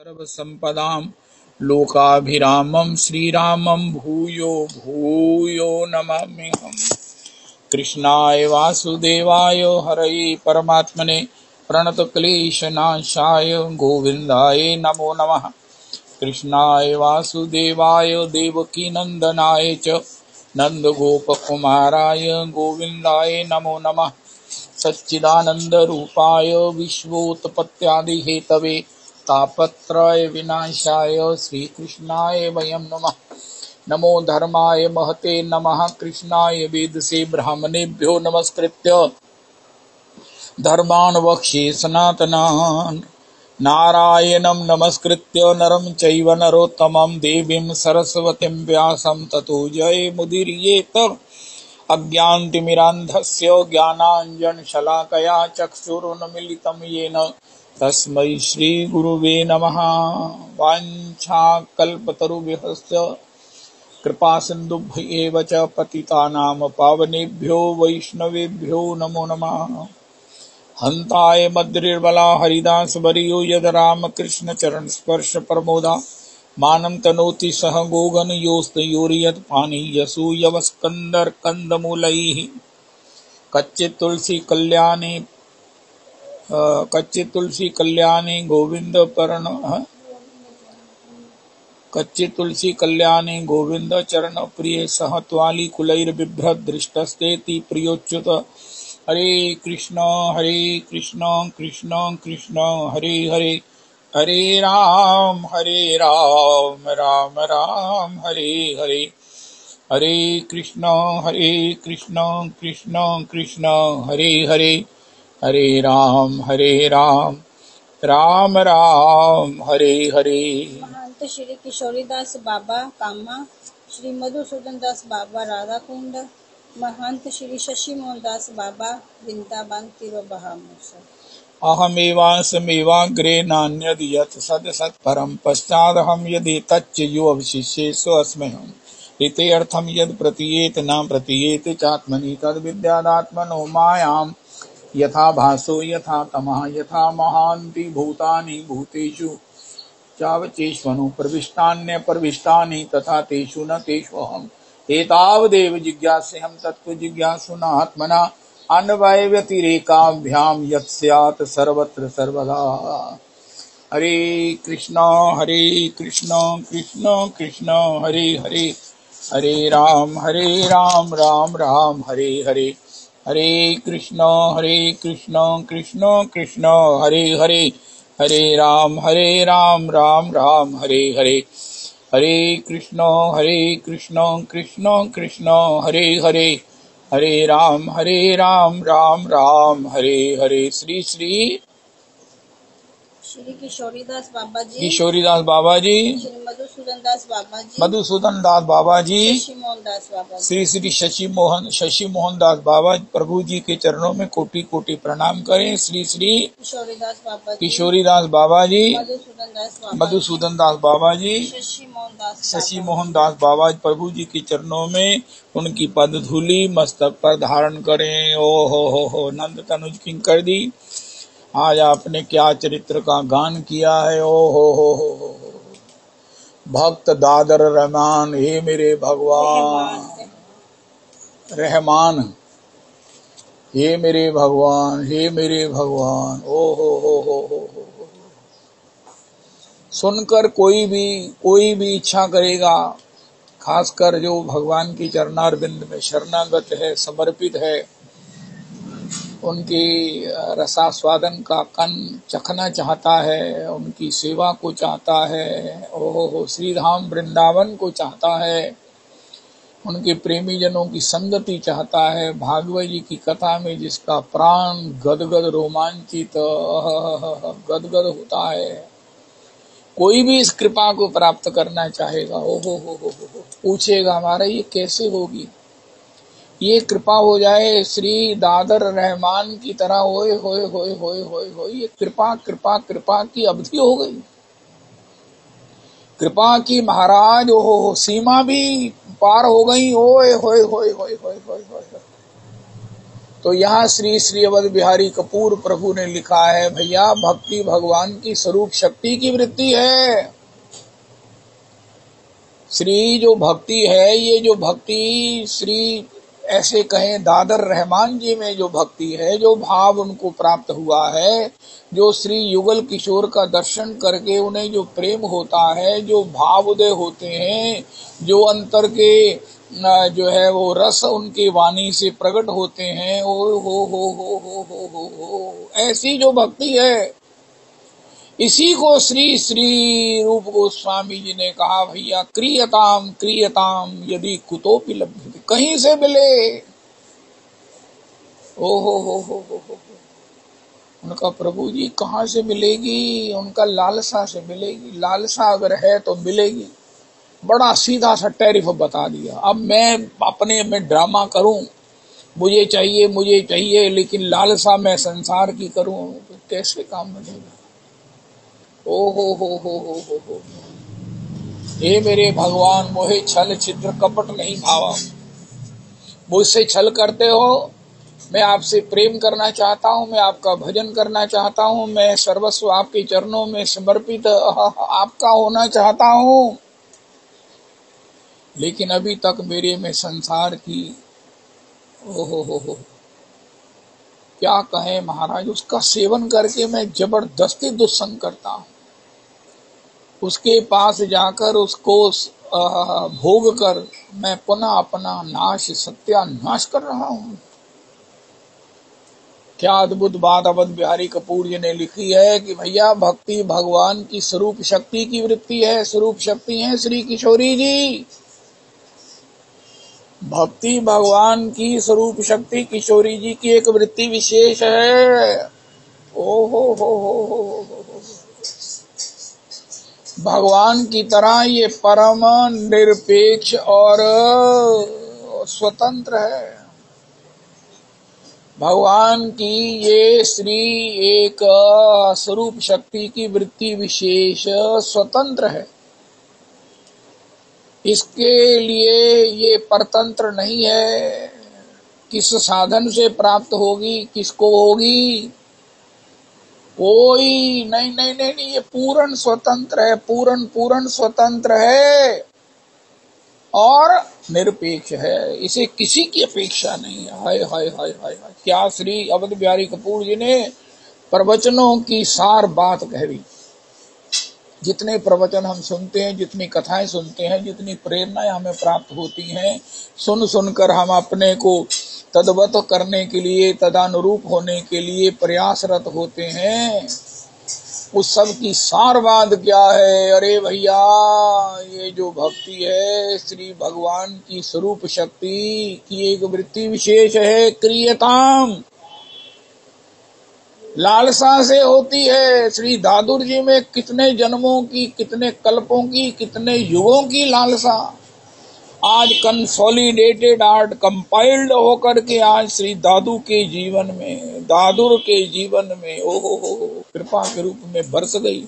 सर्वसम्पदां लोकाभिरामं श्रीरामं भूयो भूयो नमाम्यहम्। कृष्णाय वासुदेवाय हरये परमात्मने प्रणतक्लेशनाशाय गोविन्दाय नमो नमः। कृष्णाय वासुदेवाय देवकीनन्दनाय च नन्दगोपकुमाराय गोविन्दाय नमो नमः। सच्चिदानन्दरूपाय विश्वोत्पत्त्यादिहेतवे तापत्रय विनाशाय श्रीकृष्णाय वयं नमः। नमो धर्माय महते नमः। कृष्णाय वेदसे ब्राह्मणेभ्यो नमस्कृत्य धर्मान् वक्ष्ये सनातनान्। नारायणं नमस्कृत्य नरं चैव नरोत्तमं देवीं सरस्वतीं व्यासं ततो जयमुदीरयेत्। अज्ञानतिमिरान्धस्य ज्ञानाञ्जनशलाकया चक्षुरुन्मीलितं येन तस्मै श्रीगुरुवे नमः। वाञ्छाकल्पतरुभ्यश्च कृपासिन्धुभ्य एव च पतितानां पावनेभ्यो वैष्णवेभ्यो नमो नमः। हन्ताय मद्रिर्बला हरिदासवर्यो यद रामकृष्ण चरण स्पर्श प्रमोदा मानं तनोति सह गोगन योस्तयोर्यत् पानीयसूयवस्कन्दर कंदमूलैः। कच्चित् तुलसी कल्याणे गोविंद पर्ण कच्चित् तुलसी कल्याणे गोविंद चरण प्रिय सह त्वाली कुलैर्बिभ्रत् दृष्टस्तेति प्रियोच्युत। हरे कृष्ण कृष्ण कृष्ण हरे हरे हरे राम राम राम हरे हरे। हरे कृष्ण कृष्ण कृष्ण हरे हरे हरे राम राम राम हरे हरे। महंत श्री किशोरीदास बाबा कामा, श्री मधुसूदन दास बाबा राधाकुंड, महंत श्री शशि मोहन दास बाबा वृंदावन तिरुबहामुसा। अहमेवासमेवाग्रे नान्यद् यत् सत् सत् परं पश्चादहं यदि तच्च यो अवशिष्येषु अस्म्यहम्। ऋते अर्थं यद् प्रतीयेत न प्रतीयेत चात्मनि तद्विद्यादात्मनो मायां यथा भासो यथा तमः यथा महान्ति भूतानि भूतेषु चावचेष्वनु प्रविष्टान्यप्रविष्टानि तथा तेषु न तेष्वहम्। एतावदेव जिज्ञासेऽहं तत्त्व जिज्ञासुना आत्मना अन्वय व्यतिरेकाभ्यां यत् स्यात् सर्वत्र सर्वदा। हरे कृष्ण कृष्ण कृष्ण हरे हरे हरे राम राम राम हरे हरे। हरे कृष्ण कृष्ण कृष्ण हरे हरे हरे राम राम राम हरे हरे। हरे कृष्ण कृष्ण कृष्ण हरे हरे हरे राम राम राम हरे हरे। श्री श्री श्री किशोरीदास बाबा जी, किशोरीदास बाबा जी, श्री मधुसूदन दास बाबा जी, मधुसूदन दास बाबा जी, शशि मोहन दास बाबा जी, श्री श्री शशि मोहन दास बाबा प्रभु जी के चरणों में कोटि कोटि प्रणाम करें। श्री श्री किशोरीदास बाबा जी, किशोरीदास बाबा जी, मधुसूदन दास बाबा जी, शशि मोहन दास बाबा प्रभु जी के चरणों में उनकी पद धूलि मस्तक पर धारण करें। ओ हो नंद तनुज किंकर दी, आज आपने क्या चरित्र का गान किया है। ओ हो भक्त दादर रहमान, हे मेरे भगवान रहमान, हे मेरे भगवान हे मेरे भगवान। ओ हो सुनकर कोई भी इच्छा करेगा, खासकर जो भगवान की चरणारविंद में शरणागत है, समर्पित है, उनकी रसास्वादन का कण चखना चाहता है, उनकी सेवा को चाहता है, ओहो श्रीधाम वृंदावन को चाहता है, उनके प्रेमी जनों की संगति चाहता है, भागवत जी की कथा में जिसका प्राण गदगद रोमांचित गदगद होता है, कोई भी इस कृपा को प्राप्त करना चाहेगा। ओहो हो पूछेगा हमारा ये कैसे होगी, ये कृपा हो जाए श्री दादर रहमान की तरह। होए होए होए होए होए होए, ये कृपा कृपा कृपा की अवधि हो गई, कृपा की महाराज। ओहो सीमा भी पार हो गई। ओए होए होए होए होए होए होए। तो यहाँ श्री श्री अवध बिहारी कपूर प्रभु ने लिखा है, भैया भक्ति भगवान की स्वरूप शक्ति की वृत्ति है। श्री जो भक्ति है, ये जो भक्ति श्री ऐसे कहें दादर रहमान जी में जो भक्ति है, जो भाव उनको प्राप्त हुआ है, जो श्री युगल किशोर का दर्शन करके उन्हें जो प्रेम होता है, जो भाव उदय होते हैं, जो अंतर के जो है वो रस उनके वाणी से प्रकट होते हैं, ओ हो, ऐसी जो भक्ति है, इसी को श्री श्री रूप गोस्वामी जी ने कहा, भैया क्रियताम क्रियताम यदि कुतोपि लभ्यते, कहीं से मिले। ओ हो। उनका प्रभु जी कहाँ से मिलेगी? उनका लालसा से मिलेगी। लालसा अगर है तो मिलेगी। बड़ा सीधा सा टैरिफ बता दिया। अब मैं अपने में ड्रामा करूं, मुझे चाहिए, लेकिन लालसा मैं संसार की करूं, तो कैसे काम बनेगा? ओ हो। हे मेरे भगवान, मोहे छल छिद्र कपट नहीं भावा। मुझसे छल करते हो, मैं आपसे प्रेम करना चाहता हूँ, मैं आपका भजन करना चाहता हूँ, मैं सर्वस्व आपके चरणों में समर्पित आपका होना चाहता हूँ, लेकिन अभी तक मेरे में संसार की हो क्या कहें महाराज, उसका सेवन करके मैं जबरदस्ती दुस्संग करता हूँ। उसके पास जाकर उसको भोग कर मैं पुनः अपना नाश सत्यानाश कर रहा हूँ। क्या अद्भुत बात अवध बिहारी कपूर जी ने लिखी है कि भैया भक्ति भगवान की स्वरूप शक्ति की वृत्ति है। स्वरूप शक्ति है श्री किशोरी जी। भक्ति भगवान की स्वरूप शक्ति किशोरी जी की एक वृत्ति विशेष है। ओ हो। भगवान की तरह ये परम निरपेक्ष और स्वतंत्र है। भगवान की ये श्री एक स्वरूप शक्ति की वृत्ति विशेष स्वतंत्र है। इसके लिए ये परतंत्र नहीं है। किस साधन से प्राप्त होगी, किसको होगी, कोई नहीं, ये पूर्ण स्वतंत्र है, पूर्ण स्वतंत्र है और निरपेक्ष है। इसे किसी की अपेक्षा नहीं है। हाय हाय हाय हाय हाय, क्या श्री अवध बिहारी कपूर जी ने प्रवचनों की सार बात कह दी। जितने प्रवचन हम सुनते हैं, जितनी कथाएं सुनते हैं, जितनी प्रेरणाएं हमें प्राप्त होती हैं, सुनकर हम अपने को तद्वत करने के लिए, तदानुरूप होने के लिए प्रयासरत होते हैं। उस सब की सारवाद क्या है? अरे भैया, ये जो भक्ति है श्री भगवान की स्वरूप शक्ति की एक वृत्ति विशेष है, क्रियताम, लालसा से होती है। श्री दादुर जी में कितने जन्मों की, कितने कल्पों की, कितने युगों की लालसा आज कंसोलिडेटेड, आज कंपाइल्ड होकर के आज श्री दादू के जीवन में, दादुर के जीवन में ओहो कृपा के रूप में बरस गई।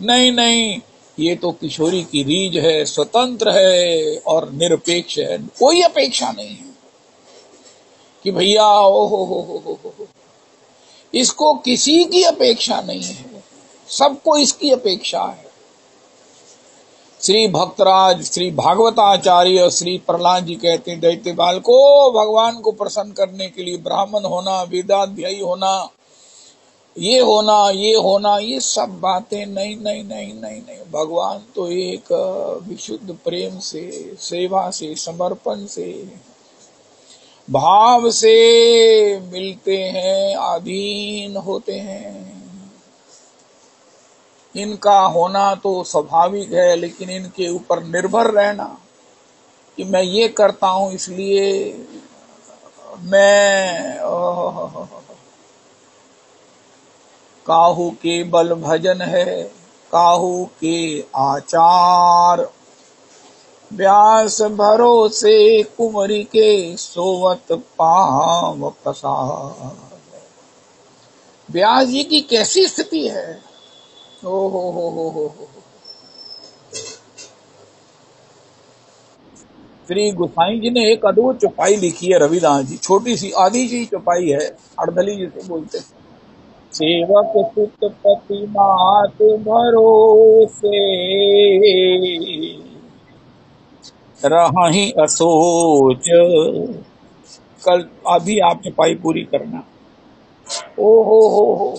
नहीं, ये तो किशोरी की रीज है, स्वतंत्र है और निरपेक्ष है। कोई अपेक्षा नहीं है कि भैया ओहो, इसको किसी की अपेक्षा नहीं है, सबको इसकी अपेक्षा है। श्री भक्तराज, श्री भागवताचार्य, श्री प्रहलाद जी कहते हैं, दैत्य बाल को भगवान को प्रसन्न करने के लिए ब्राह्मण होना, वेदाध्यायी होना, ये होना, ये सब बातें नहीं। भगवान तो एक विशुद्ध प्रेम से, सेवा से, समर्पण से, भाव से मिलते हैं, अधीन होते हैं। इनका होना तो स्वाभाविक है, लेकिन इनके ऊपर निर्भर रहना कि मैं ये करता हूं इसलिए मैं काहू के बल भजन है, काहू के आचार, व्यास भरोसे कुंवरी के सोवत पाव प्रसाद। व्यास जी की कैसी स्थिति है? ओ हो। 。 . 。 . 。 . 。 . 。 . 。 . 。 . 。 . 。 . 。 . 。 . . 。 . 。 . . 。 . 。 。 . 。 。 . 。 。 . 。 。 . 。 。 . 。 。 . 。 . 。 . 。 . 。 . 。 . श्री गोसाई जी ने एक अद्भुत चौपाई लिखी है रविदास जी, छोटी सी आधी सी चौपाई है, अर्धली जिसे बोलते हैं। सेवक सुत पति मात भरोसे रहि असोच। कल अभी आप चौपाई पूरी करना। ओ हो,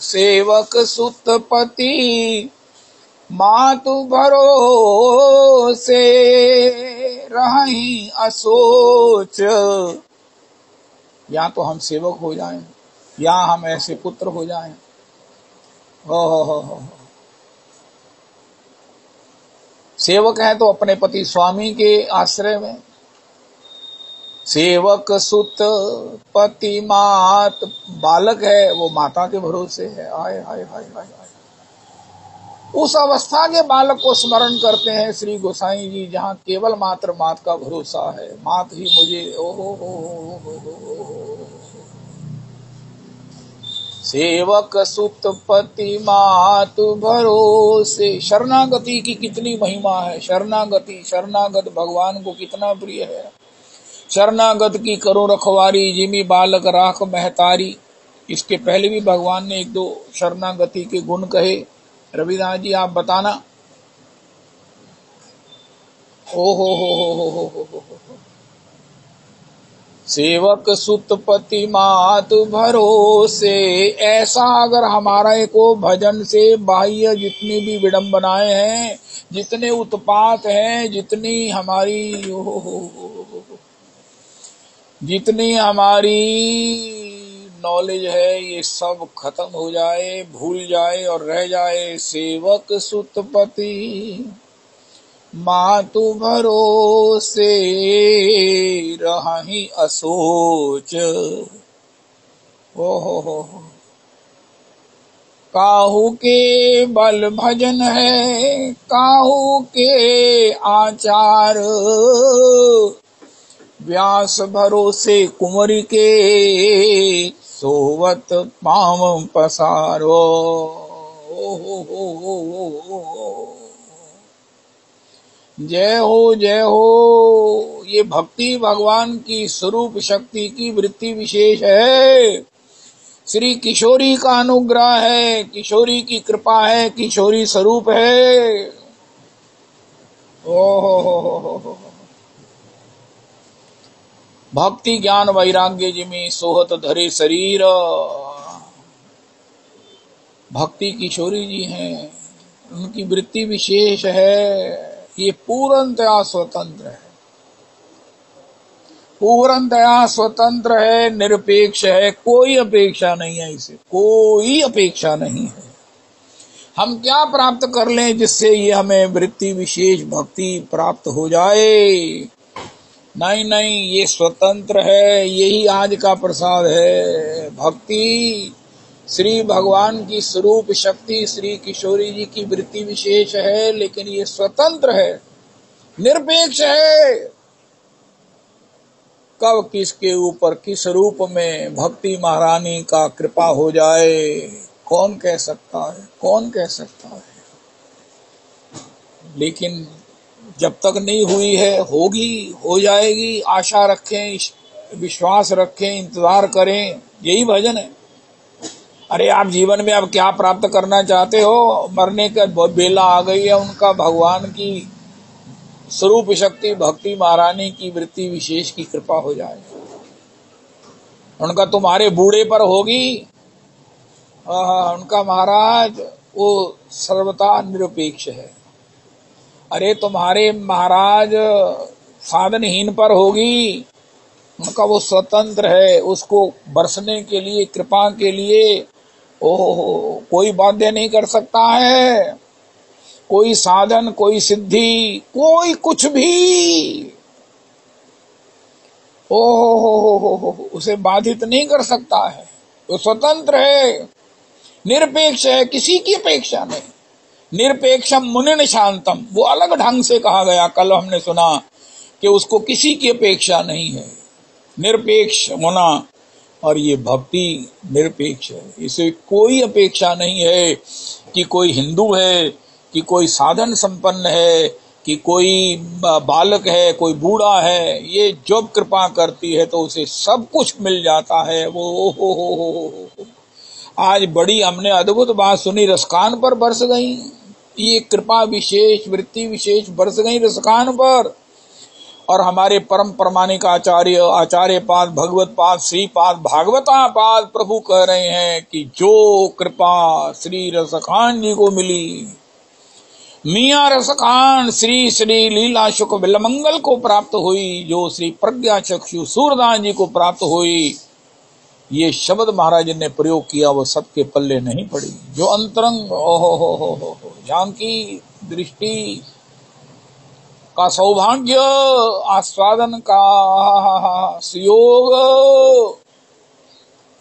सेवक सुत पति मातु भरोसे रहि असोच। या तो हम सेवक हो जाएं या हम ऐसे पुत्र हो जाएं। हो। सेवक है तो अपने पति स्वामी के आश्रय में, सेवक सुत पति मात, बालक है वो माता के भरोसे है। आय हाय हाय हाय हाय। उस अवस्था के बालक को स्मरण करते हैं श्री गोसाई जी, जहाँ केवल मात्र मात का भरोसा है। मात ही मुझे सेवक सुत पति मातु भरोसे। शरणागति की कितनी महिमा है। शरणागति, शरणागत भगवान को कितना प्रिय है। शरणागत की करो रखवारी, जिमी बालक राख महतारी। इसके पहले भी भगवान ने एक दो शरणागति के गुण कहे। रविदास जी आप बताना। ओ हो। सेवक सुत पति मातु भरोसे। ऐसा अगर हमारा को भजन से बाह्य जितनी भी विडंबनाएं हैं, जितने उत्पात हैं, जितनी हमारी नॉलेज है, ये सब खत्म हो जाए, भूल जाए और रह जाए सेवक सुत पति मातु भरोसे रहि असोच। हो। काहू के बल भजन है, काहू के आचार, व्यास भरोसे कुंवरी के सोवत पाम पसारो। जय हो। ये भक्ति भगवान की स्वरूप शक्ति की वृत्ति विशेष है। श्री किशोरी का अनुग्रह है, किशोरी की कृपा है, किशोरी स्वरूप है। ओहो। भक्ति ज्ञान वैराग्य जिमी सोहत धरे शरीर। भक्ति किशोरी जी हैं, उनकी वृत्ति विशेष है। ये पूर्णतया स्वतंत्र है, पूर्णतया स्वतंत्र है, निरपेक्ष है, कोई अपेक्षा नहीं है इसे, कोई अपेक्षा नहीं है। हम क्या प्राप्त कर लें जिससे ये हमें वृत्ति विशेष भक्ति प्राप्त हो जाए। नहीं, ये स्वतंत्र है, यही आज का प्रसाद है। भक्ति श्री भगवान की स्वरूप शक्ति श्री किशोरी जी की वृत्ति विशेष है, लेकिन ये स्वतंत्र है, निरपेक्ष है। कब किसके ऊपर किस रूप में भक्ति महारानी का कृपा हो जाए, कौन कह सकता है। लेकिन जब तक नहीं हुई है, होगी, हो जाएगी। आशा रखें, विश्वास रखें, इंतजार करें, यही भजन है। अरे आप जीवन में अब क्या प्राप्त करना चाहते हो? मरने का बेला आ गई है, उनका भगवान की स्वरूप शक्ति भक्ति महारानी की वृत्ति विशेष की कृपा हो जाए, उनका तुम्हारे बूढ़े पर होगी। उनका महाराज वो सर्वथा निरपेक्ष है। अरे तुम्हारे महाराज साधनहीन पर होगी, उनका वो स्वतंत्र है। उसको बरसने के लिए, कृपा के लिए कोई बाध्य नहीं कर सकता है, कोई साधन, कोई सिद्धि, कोई कुछ भी उसे बाधित नहीं कर सकता है। वो स्वतंत्र है, निरपेक्ष है, किसी की अपेक्षा नहीं। निरपेक्षम मुनिन शांतम, वो अलग ढंग से कहा गया, कल हमने सुना कि उसको किसी की अपेक्षा नहीं है, निरपेक्ष होना। और ये भक्ति निरपेक्ष है, इसे कोई अपेक्षा नहीं है कि कोई हिंदू है, कि कोई साधन संपन्न है, कि कोई बालक है, कोई बूढ़ा है, ये जब कृपा करती है तो उसे सब कुछ मिल जाता है। वो हो। आज बड़ी हमने अद्भुत बात सुनी, रसकान पर बरस गई। ये कृपा विशेष, वृत्ति विशेष बरस गई रसकान पर। और हमारे परम प्रमाणिक आचार्य पाद, भगवत पाद, श्री पाद, भागवता पाद प्रभु कह रहे हैं कि जो कृपा श्री रसखान जी को मिली, मियाँ रसखान श्री श्री लीला शुक बिलमंगल को प्राप्त हुई, जो श्री प्रज्ञा चक्षु सूरदास जी को प्राप्त हुई, ये शब्द महाराज ने प्रयोग किया, वो सबके पल्ले नहीं पड़ी। जो अंतरंग हो जानकी दृष्टि का सौभाग्य, आस्वादन का सुयोग,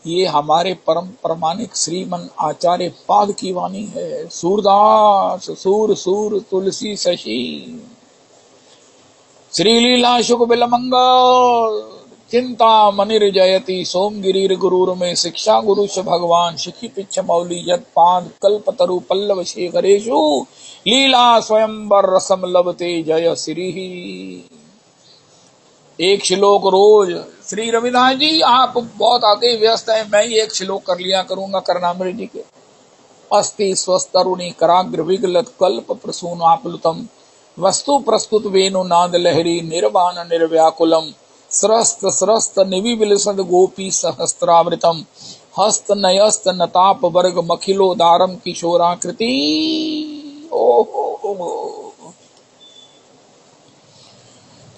ये हमारे परम प्रमाणिक श्रीमन आचार्य पाद की वाणी है। सूरदास सूर सूर तुलसी शशि, श्रीलीला शुक बिलमंगल, चिंता मनिर्जयति सोमगिरीर गुरुर में शिक्षा गुरुश भगवान, शिखी पिच्छ मौली यत पाद कल्पतरु पल्लव शेखरेशु, लीला स्वयंवर रसम लभते जय श्री। एक श्लोक रोज। श्री रविदास जी आप बहुत आगे व्यस्त हैं, मैं ही एक श्लोक कर लिया करूंगा करनामृत जी के। अस्ति स्वस्तरुणी कराग्र विगलत कल्प प्रसूनाप्लुतम, वस्तु प्रस्तुत वेणु नाद लहरी निर्वाण निर्व्याकुलम, स्रस्त स्रस्त निविबिलसद गोपी सहस्त्रावृतम, हस्त नयस्त नताप वर्ग मखिलो दारम किशोराकृति।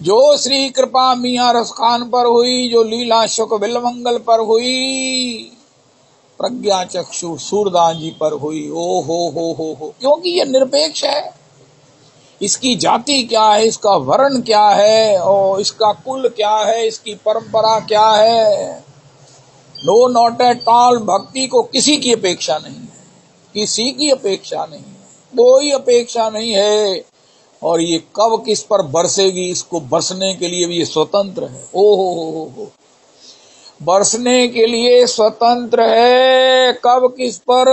जो श्री कृपा मियाँ रसखान पर हुई, जो लीला शुक बिलमंगल पर हुई, प्रज्ञा चक्षु सूरदास जी पर हुई। ओ हो, क्योंकि ये निरपेक्ष है। इसकी जाति क्या है, इसका वर्ण क्या है, और इसका कुल क्या है, इसकी परंपरा क्या है, नो नॉट एट ऑल। भक्ति को किसी की अपेक्षा नहीं है, किसी की अपेक्षा नहीं है, कोई अपेक्षा नहीं है। और ये कब किस पर बरसेगी, इसको बरसने के लिए भी ये स्वतंत्र है। ओ हो, बरसने के लिए स्वतंत्र है। कब किस पर,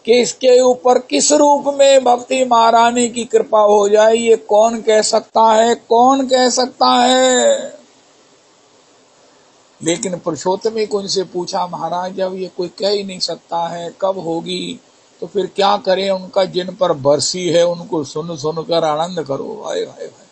किसके ऊपर, किस रूप में भक्ति महारानी की कृपा हो जाए, ये कौन कह सकता है, कौन कह सकता है। लेकिन पुरुषोत्तम को उनसे पूछा, महाराज जब ये कोई कह ही नहीं सकता है कब होगी, तो फिर क्या करें। उनका जिन पर बरसी है उनको सुन सुन कर आनंद करो। हाय हाय हाय,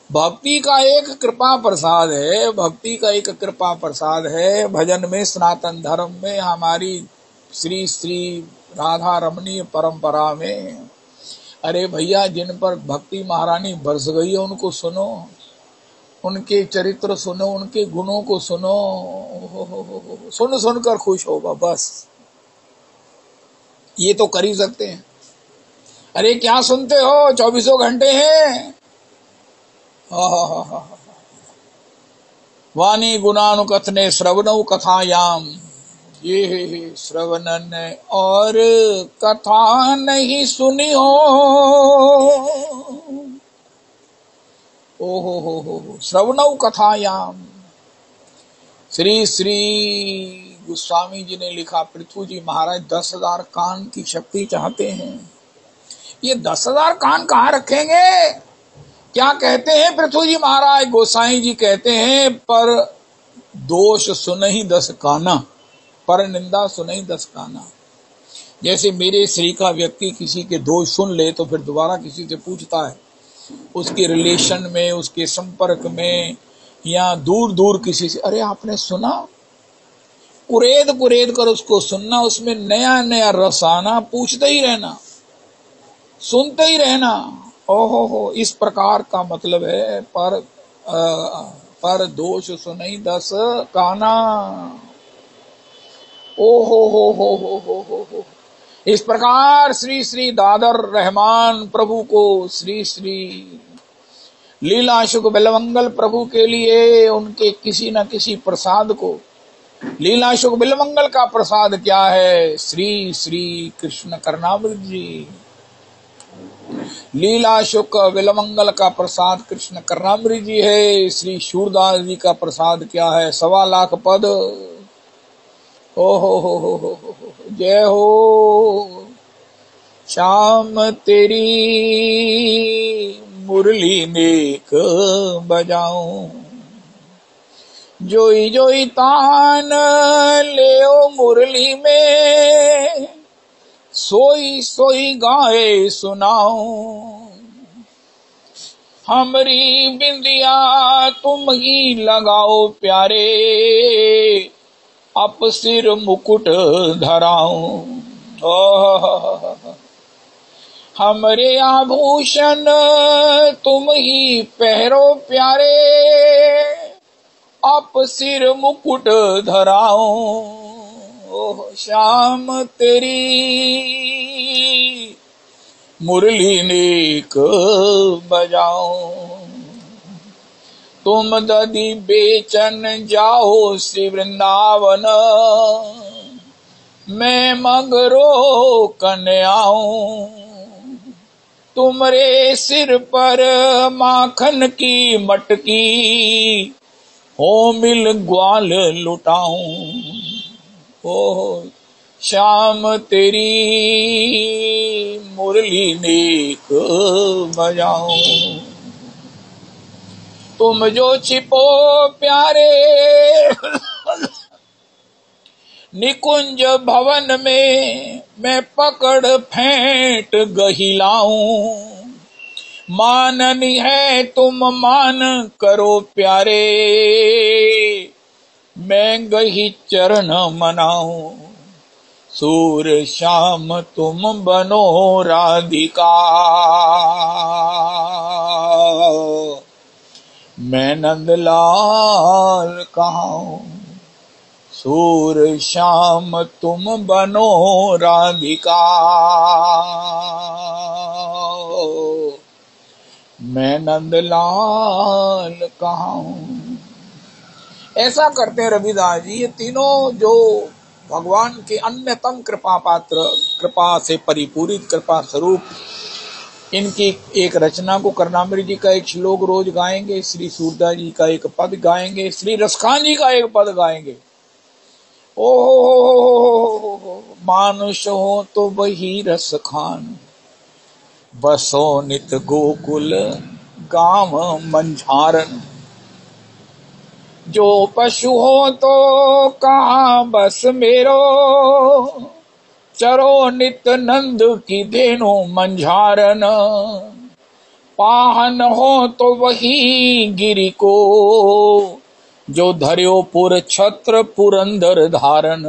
भक्ति का एक कृपा प्रसाद है, भक्ति का एक कृपा प्रसाद है। भजन में, सनातन धर्म में, हमारी श्री श्री राधा रमणीय परंपरा में, अरे भैया जिन पर भक्ति महारानी बरस गई है उनको सुनो, उनके चरित्र सुनो, उनके गुणों को सुनो, सुन सुनकर खुश होगा बस। ये तो कर ही सकते हैं। अरे क्या सुनते हो, 24 घंटे हैं। वाणी गुणानुकथने श्रवणौ कथायाम, ये श्रवणन और कथा नहीं सुनी हो। ओ हो, श्रवणौ कथायाम। श्री श्री गोस्वामी जी ने लिखा, पृथु जी महाराज 10,000 कान की शक्ति चाहते हैं। ये 10,000 कान कहाँ रखेंगे। क्या कहते हैं पृथु जी महाराज, गोसाई जी कहते हैं, पर दोष सुनहि 10 काना, पर निंदा सुनहि 10 काना। जैसे मेरे श्री का व्यक्ति किसी के दोष सुन ले तो फिर दोबारा किसी से पूछता है, उसके रिलेशन में, उसके संपर्क में, या दूर दूर किसी से, अरे आपने सुना, कुरेद कुरेद कर उसको सुनना, उसमें नया नया रस आना, पूछते ही रहना, सुनते ही रहना। ओहो हो, इस प्रकार का मतलब है पर दोष सुनहि 10 काना। ओहो हो। इस प्रकार श्री श्री दादर रहमान प्रभु को, श्री श्री लीला शुक बिलमंगल प्रभु के लिए उनके किसी न किसी प्रसाद को, लीला शुक बिलमंगल का प्रसाद क्या है, श्री श्री कृष्ण करनामृत जी। लीला शुक बिलमंगल का प्रसाद कृष्ण करनामृत जी है। श्री सूरदास जी का प्रसाद क्या है, 1.25 लाख पद। ओ हो, जय हो श्याम तेरी मुरली नेक बजाऊं, जोई जोई तान ले ओ मुरली में, सोई सोई गाए सुनाऊं। हमरी बिंदिया तुम ही लगाओ प्यारे, अप सिर मुकुट धराऊं। हमरे आभूषण तुम ही पहरो प्यारे, अप सिर मुकुट धराऊं। श्याम तेरी मुरली नेक बजाऊं, तुम दधि बेचन जाओ श्री वृंदावन, मैं मगरो कन्याऊं। तुमरे सिर पर माखन की मटकी, हो मिल ग्वाल लुटाऊं। ओ श्याम तेरी मुरली नेक बजाऊं, तुम जो छिपो प्यारे निकुंज भवन में, मैं पकड़ फेंट गहिलाऊं। माननी है तुम मान करो प्यारे, मैं गही चरण मनाऊं। सूर श्याम तुम बनो राधिका, मैं नंदलाल कहूं। सूर श्याम तुम बनो राधिका, मैं नंदलाल कहूं। ऐसा करते हैं रविदास जी। ये तीनों जो भगवान के अन्यतम कृपा पात्र, कृपा से परिपूरित कृपा स्वरूप, इनकी एक रचना को करनामृत जी का एक श्लोक रोज गाएंगे, श्री सूरदास जी का एक पद गाएंगे, श्री रसखान जी का एक पद गाएंगे। ओ मानुष हो तो वही रसखान, बसो नित गोकुल गाम मंझारन। जो पशु हो तो कहाँ बस मेरो, चरो नित नंद की धेनु मंझारन। पाहन हो तो वही गिरि को, जो धर्यो पुर छत्र पुरंदर धारन।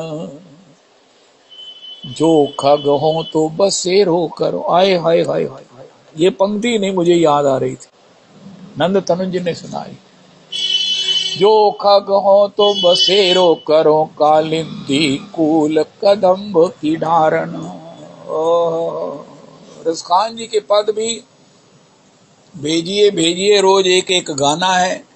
जो खग हो तो बसेरो करो। आए हाय हाय हाय हाय, ये पंक्ति नहीं मुझे याद आ रही थी, नंद तनुज ने सुनाई। जो खग हो तो बसेरो करो, कालिंदी कूल कदम्ब की धारण। रसखान जी के पद भी भेजिए भेजिए, रोज एक एक गाना है।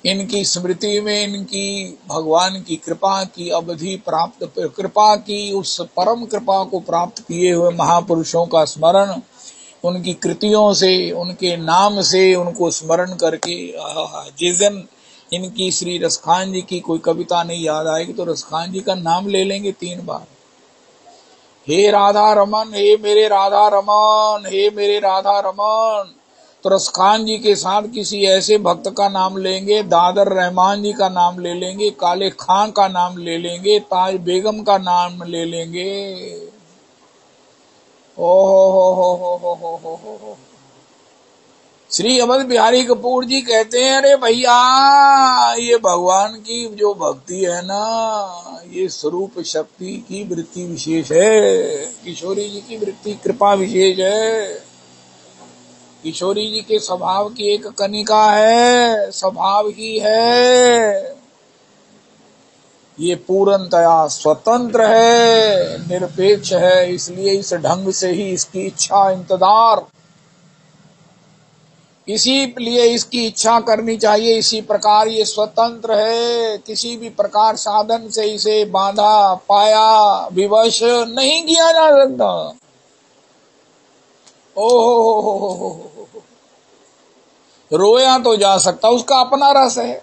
इनकी स्मृति में, इनकी भगवान की कृपा की अवधि प्राप्त, कृपा की उस परम कृपा को प्राप्त किए हुए महापुरुषों का स्मरण, उनकी कृतियों से, उनके नाम से उनको स्मरण करके, जिस दिन इनकी श्री रसखान जी की कोई कविता नहीं याद आएगी तो रसखान जी का नाम ले लेंगे 3 बार। हे राधा रमन, हे मेरे राधा रमन, हे मेरे राधा रमन। तो रसखान जी के साथ किसी ऐसे भक्त का नाम लेंगे, दादर रहमान जी का नाम ले लेंगे, काले खां का नाम ले लेंगे, ताज बेगम का नाम ले लेंगे। ओ श्री अवध बिहारी कपूर जी कहते हैं, अरे भैया ये भगवान की जो भक्ति है ना, ये स्वरूप शक्ति की वृत्ति विशेष है। किशोरी जी की वृत्ति कृपा विशेष है। किशोरी जी के स्वभाव की एक कनिका है, स्वभाव ही है। ये पूर्णतया स्वतंत्र है, निरपेक्ष है, इसलिए इस ढंग से ही इसकी इच्छा इंतजार, इसी लिए इसकी इच्छा करनी चाहिए। इसी प्रकार ये स्वतंत्र है, किसी भी प्रकार साधन से इसे बांधा पाया विवश नहीं किया जा सकता। रोया तो जा सकता, उसका अपना रस है।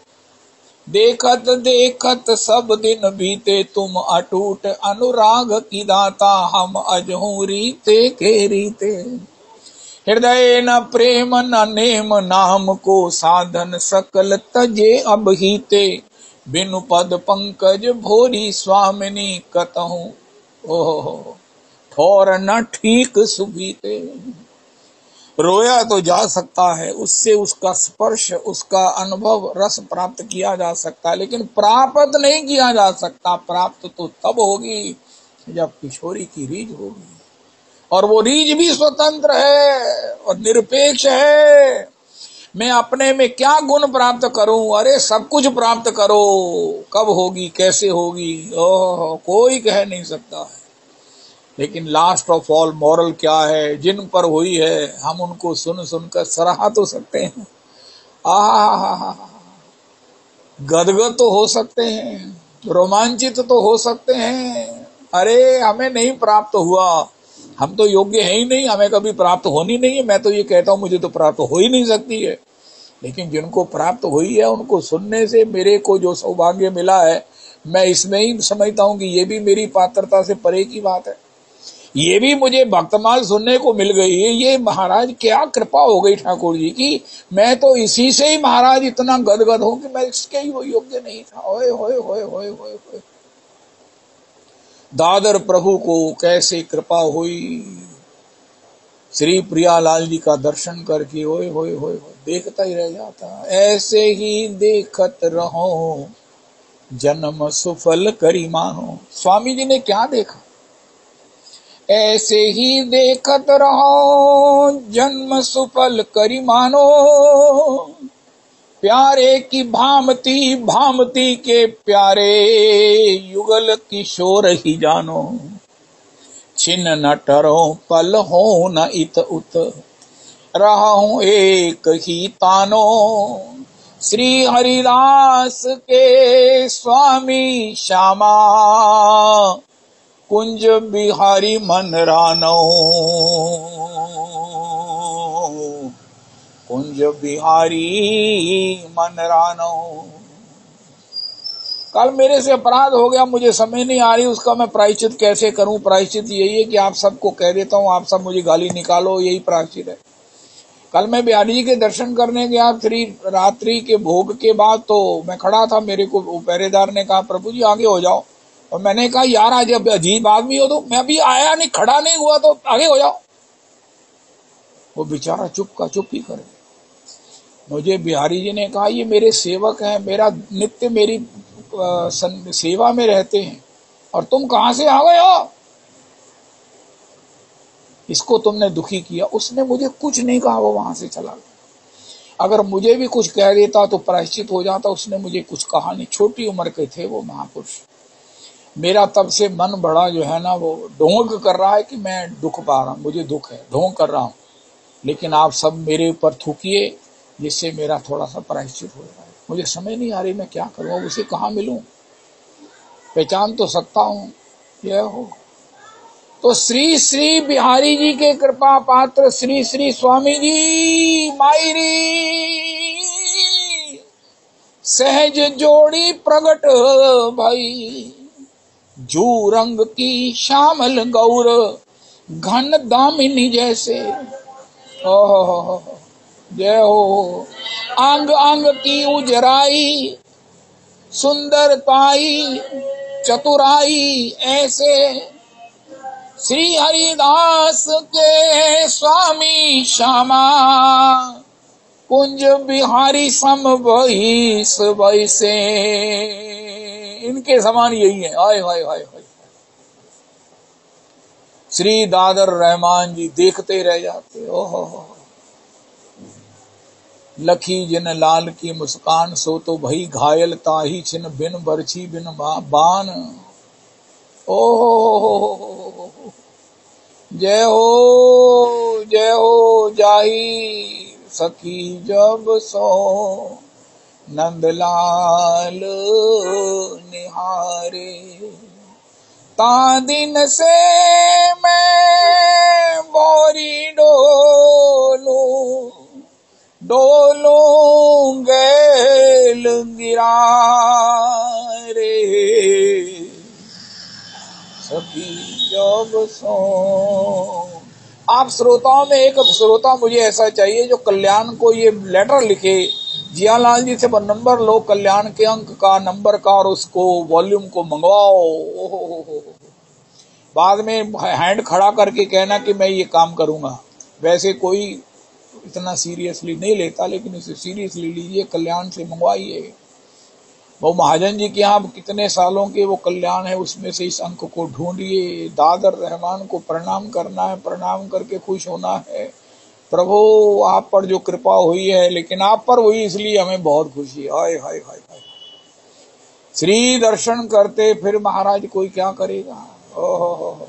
देखत देखत सब दिन बीते, तुम अटूट अनुराग की दाता, हम अजहू रीते के रीते। हृदय न प्रेम न नेम नाम को, साधन सकल तजे अब हीते। बिनु पद पंकज भोरी स्वामिनी, कतहूँ ओहो ठोर न ठीक सुबीते। रोया तो जा सकता है, उससे उसका स्पर्श, उसका अनुभव, रस प्राप्त किया जा सकता है, लेकिन प्राप्त नहीं किया जा सकता। प्राप्त तो तब होगी जब किशोरी की रीझ होगी, और वो रीझ भी स्वतंत्र है और निरपेक्ष है। मैं अपने में क्या गुण प्राप्त करूं? अरे सब कुछ प्राप्त करो। कब होगी, कैसे होगी, ओह कोई कह नहीं सकता है। लेकिन लास्ट ऑफ ऑल मॉरल क्या है? जिन पर हुई है हम उनको सुन सुनकर सराहा तो सकते हैं, आहा गदगद तो हो सकते हैं, रोमांचित तो हो सकते हैं। अरे हमें नहीं प्राप्त हुआ, हम तो योग्य है ही नहीं, हमें कभी प्राप्त होनी नहीं है। मैं तो ये कहता हूं मुझे तो प्राप्त हो ही नहीं सकती है। लेकिन जिनको प्राप्त हुई है उनको सुनने से मेरे को जो सौभाग्य मिला है, मैं इसमें ही समझता हूं कि ये भी मेरी पात्रता से परे की बात है। ये भी मुझे भक्तमाल सुनने को मिल गई है। ये महाराज क्या कृपा हो गई ठाकुर जी की, मैं तो इसी से ही महाराज इतना गदगद हूं कि मैं इसके ही वो योग्य नहीं था। ओए होए होए होए होए होए, दादर प्रभु को कैसे कृपा हुई श्री प्रियालाल जी का दर्शन करके। ओए होए होए होए, देखता ही रह जाता। ऐसे ही देखत रहो, जन्म सुफल करी मानो। स्वामी जी ने क्या देखा? ऐसे ही देखत रहो, जन्म सुफल करी मानो। प्यारे की भामती भामती के प्यारे, युगल किशोर ही जानो। छिन न टरो पल हो न इत उत, रहूं एक ही तानो। श्री हरिदास के स्वामी श्यामा, कुंज बिहारी मन रानो। कुंज बिहारी मन रानो। कल मेरे से अपराध हो गया, मुझे समझ नहीं आ रही उसका मैं प्रायश्चित कैसे करूं। प्रायश्चित यही है कि आप सबको कह देता हूं, आप सब मुझे गाली निकालो, यही प्रायश्चित है। कल मैं बिहारी जी के दर्शन करने गया श्री रात्रि के भोग के बाद, तो मैं खड़ा था, मेरे को पहरेदार ने कहा प्रभु जी आगे हो जाओ। और मैंने कहा यार आज अब अजीब आदमी हो तो, मैं अभी आया नहीं, खड़ा नहीं हुआ तो आगे हो जाओ। वो बेचारा चुप का चुप ही करे। मुझे बिहारी जी ने कहा ये मेरे सेवक हैं, मेरा नित्य मेरी सेवा में रहते हैं, और तुम कहां से आ गए हो? इसको तुमने दुखी किया। उसने मुझे कुछ नहीं कहा, वो वहां से चला गया। अगर मुझे भी कुछ कह देता तो प्रायश्चित हो जाता। उसने मुझे कुछ कहा नहीं, छोटी उम्र के थे वो महापुरुष। मेरा तब से मन बड़ा जो है ना वो ढोंग कर रहा है कि मैं दुख पा रहा हूं, मुझे दुख है, ढोंग कर रहा हूं। लेकिन आप सब मेरे ऊपर थूकिए जिससे मेरा थोड़ा सा प्रायश्चित हो जाए। मुझे समझ नहीं आ रही मैं क्या करूं, उसे कहाँ मिलूं। पहचान तो सकता हूं, यह हो तो श्री श्री बिहारी जी के कृपा पात्र श्री श्री स्वामी जी मायरी सहज जोड़ी प्रगट भाई। जू रंग की श्यामल गौर घन दामिनी जैसे। ओह जय हो। अंग अंग की उजराई सुंदरताई चतुराई ऐसे। श्री हरिदास के स्वामी श्यामा, कुंज बिहारी सम वहीस वैसे। इनके समान यही है। हाय हाय हाय हाय। श्री दादर रहमान जी देखते रह जाते। ओहो लखी जिन लाल की मुस्कान, सो तो भई घायल ताही छिन बिन बरछी बिन बान। ओहो जय हो जाही सखी जब सो नंदलाल निहारे। ता दिन से मैं बोरी डोलूं गैल गिरा। आप श्रोताओं में एक श्रोता मुझे ऐसा चाहिए जो कल्याण को ये लेटर लिखे, जियालाल जी से नंबर लो कल्याण के अंक का, नंबर का, और उसको वॉल्यूम को मंगवाओ। बाद में हैंड खड़ा करके कहना कि मैं ये काम करूंगा। वैसे कोई इतना सीरियसली नहीं लेता, लेकिन इसे सीरियसली लीजिए, कल्याण से मंगवाइए। वो महाजन जी के यहाँ कितने सालों के वो कल्याण है, उसमें से इस अंक को ढूंढिए। दादर रहमान को प्रणाम करना है, प्रणाम करके खुश होना है। प्रभु आप पर जो कृपा हुई है, लेकिन आप पर हुई इसलिए हमें बहुत खुशी है। हाय हाय हाय हाय। श्री दर्शन करते फिर महाराज कोई क्या करेगा। ओहो,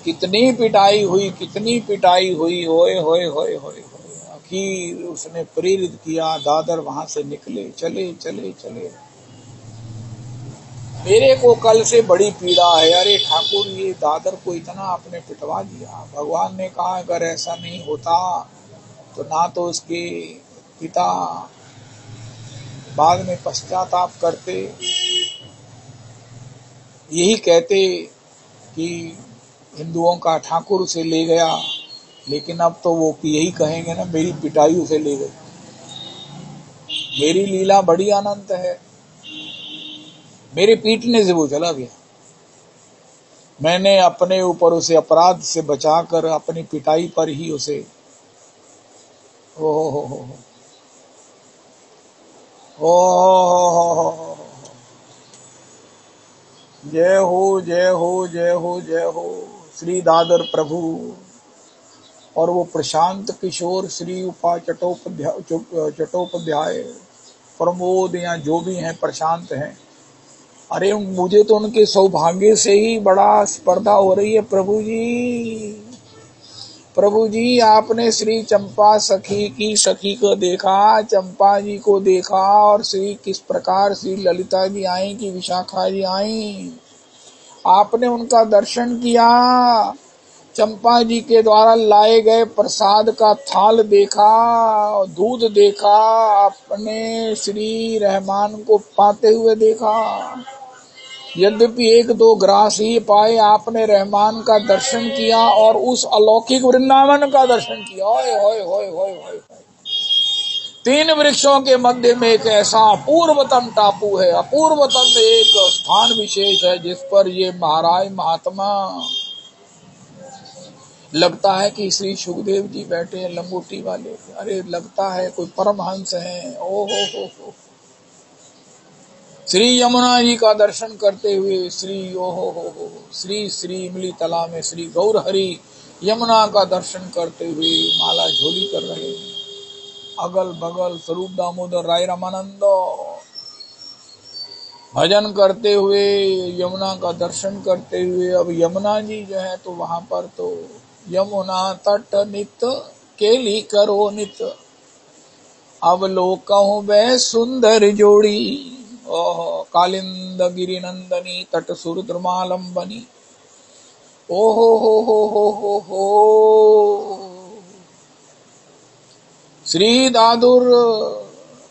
कितनी पिटाई हुई, कितनी पिटाई हुई। होए होए होए होए। आखिर उसने प्रेरित किया, दादर वहां से निकले, चले चले चले। मेरे को कल से बड़ी पीड़ा है, अरे ठाकुर ये दादर को इतना आपने पिटवा दिया। भगवान ने कहा अगर ऐसा नहीं होता तो ना तो उसके पिता बाद में पश्चाताप करते, यही कहते कि हिंदुओं का ठाकुर उसे ले गया, लेकिन अब तो वो यही कहेंगे ना मेरी पिटाई उसे ले गई। मेरी लीला बड़ी अनंत है, मेरे पीटने से वो चला गया। मैंने अपने ऊपर उसे अपराध से बचाकर अपनी पिटाई पर ही उसे ओ जय हो जय हो जय हो जय हो श्री दादर प्रभु। और वो प्रशांत किशोर श्री उपा चट्टोपाध्याय प्रमोद या जो भी हैं प्रशांत हैं, अरे मुझे तो उनके सौभाग्य से ही बड़ा स्पर्धा हो रही है। प्रभु जी आपने श्री चंपा सखी को देखा, चंपा जी को देखा, और श्री किस प्रकार श्री ललिता जी आई कि विशाखा जी आई, आपने उनका दर्शन किया। चंपा जी के द्वारा लाए गए प्रसाद का थाल देखा, दूध देखा, अपने श्री रहमान को पाते हुए देखा। यद्यपि एक दो ग्रास ही पाए, आपने रहमान का दर्शन किया और उस अलौकिक वृंदावन का दर्शन किया। ओए होए होए होए होए। 3 वृक्षों के मध्य में एक ऐसा अपूर्वतम टापू है, अपूर्वतम एक स्थान विशेष है जिस पर ये महाराज महात्मा लगता है कि श्री सुखदेव जी बैठे हैं लंगोटी वाले। अरे लगता है कोई परमहंस हैं। ओहो हो। श्री यमुना जी का दर्शन करते हुए श्री ओहो हो श्री इमली तला में श्री गौर हरि यमुना का दर्शन करते हुए माला झोली कर रहे हैं। अगल बगल स्वरूप दामोदर राय रामानंद भजन करते हुए यमुना का दर्शन करते हुए। अब यमुना जी जो है तो वहां पर तो यमुना तट नित केली करो नित, अब लोग कहूं वह सुंदर जोड़ी। ओह कालिंद गिरि नंदनी तट सुरद्रमालंबनी। ओहो हो श्री दादुर।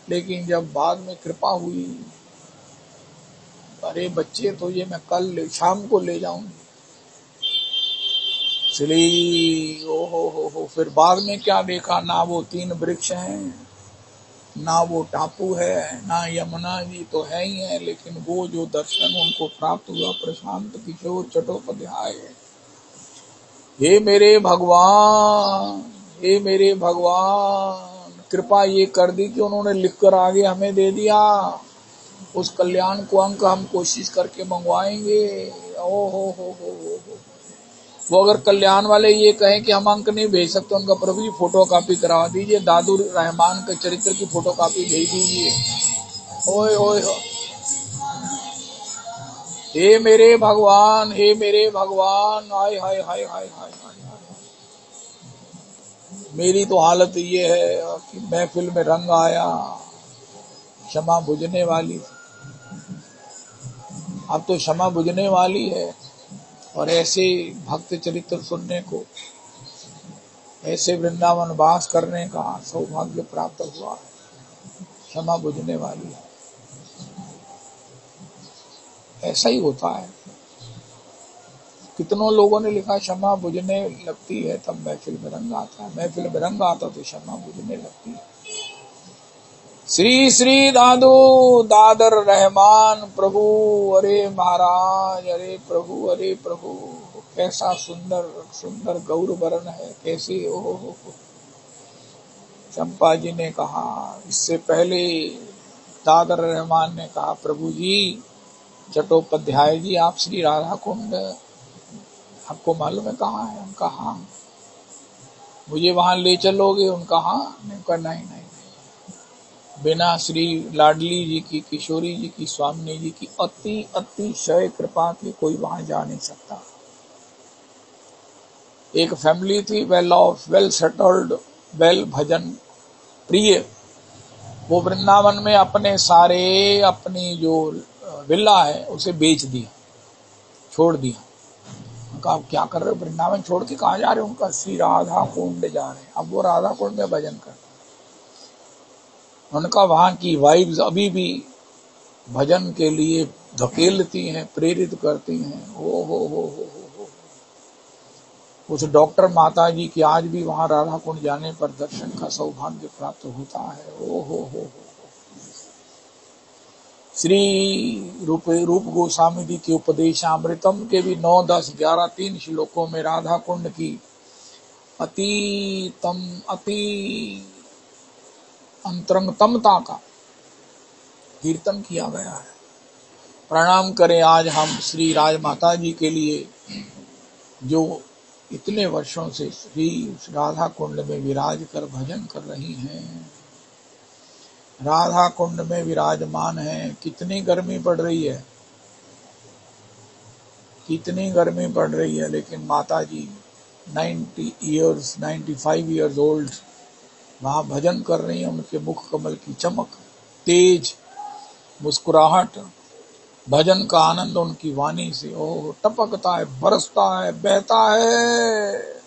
लेकिन जब बाद में कृपा हुई, अरे बच्चे तो ये मैं कल शाम को ले जाऊंगी। श्री ओहो हो। फिर बाद में क्या देखा, ना वो 3 वृक्ष हैं, ना वो टापू है, ना यमुना जी तो है ही है, लेकिन वो जो दर्शन उनको प्राप्त हुआ प्रशांत किशोर चट्टोपाध्याय। हे मेरे भगवान, हे मेरे भगवान, कृपा ये कर दी कि उन्होंने लिखकर आगे हमें दे दिया। उस कल्याण को अंक हम कोशिश करके मंगवाएंगे। ओ हो। वो अगर कल्याण वाले ये कहें कि हम अंक नहीं भेज सकते, उनका प्रभु जी फोटो कॉपी करवा दीजिए, दादू रहमान के चरित्र की फोटो कॉपी भेज दीजिए। ओए ओए हे मेरे भगवान, हे मेरे भगवान। हाय हाय हाय हाय हाय हाय। मेरी तो हालत ये है कि महफिल में रंग आया, क्षमा बुझने वाली। अब तो क्षमा बुझने वाली है, और ऐसे भक्त चरित्र सुनने को, ऐसे वृंदावन वास करने का सौभाग्य प्राप्त हुआ है। क्षमा बुझने वाली है, ऐसा ही होता है। कितनों लोगों ने लिखा क्षमा बुझने लगती है तब महफिल में रंग आता है, महफिल में रंग आता तो क्षमा बुझने लगती है। श्री श्री दादू दादर रहमान प्रभु, अरे महाराज, अरे प्रभु, अरे प्रभु, कैसा सुंदर सुंदर गौर वरण है, कैसे हो। चंपा जी ने कहा, इससे पहले दादर रहमान ने कहा, प्रभु जी, चट्टोपाध्याय जी, आप श्री राधा कुंड आपको मालूम है कहाँ है? उनका हाँ। मुझे वहां ले चलोगे? उनका हाँ। नहीं, नहीं, बिना श्री लाडली जी की, किशोरी जी की, स्वामी जी की अति अतिशय कृपा के कोई वहां जा नहीं सकता। एक फैमिली थी, well off, well settled, well भजन प्रिय, वो वृंदावन में अपने सारे, अपनी जो विला है उसे बेच दिया, छोड़ दिया। उनका आप क्या कर रहे हो? वृंदावन छोड़ के कहाँ जा रहे हो? उनका श्री राधा कुंड जा रहे हैं। अब वो राधा कुंड में भजन कर, उनका वहां की वाइब्स अभी भी भजन के लिए धकेलती हैं, प्रेरित करती हैं। हो। उस डॉक्टर माता जी की आज भी वहां राधा कुंड जाने पर दर्शन का सौभाग्य प्राप्त होता है। हो। श्री रूप गोस्वामी जी के उपदेशामृतम के भी 9, 10, 11, 3 श्लोकों में राधा कुंड की अति अंतरंगतमता का कीर्तन किया गया है। प्रणाम करें आज हम श्री राज माता जी के लिए, जो इतने वर्षों से श्री राधा कुंड में विराज कर भजन कर रही हैं, राधा कुंड में विराजमान है। कितनी गर्मी पड़ रही है, कितनी गर्मी पड़ रही है, लेकिन माता जी 95 ईयर्स ओल्ड वहां भजन कर रही हैं। उनके मुख कमल की चमक, तेज मुस्कुराहट, भजन का आनंद उनकी वाणी से टपकता है, बरसता है, बहता है।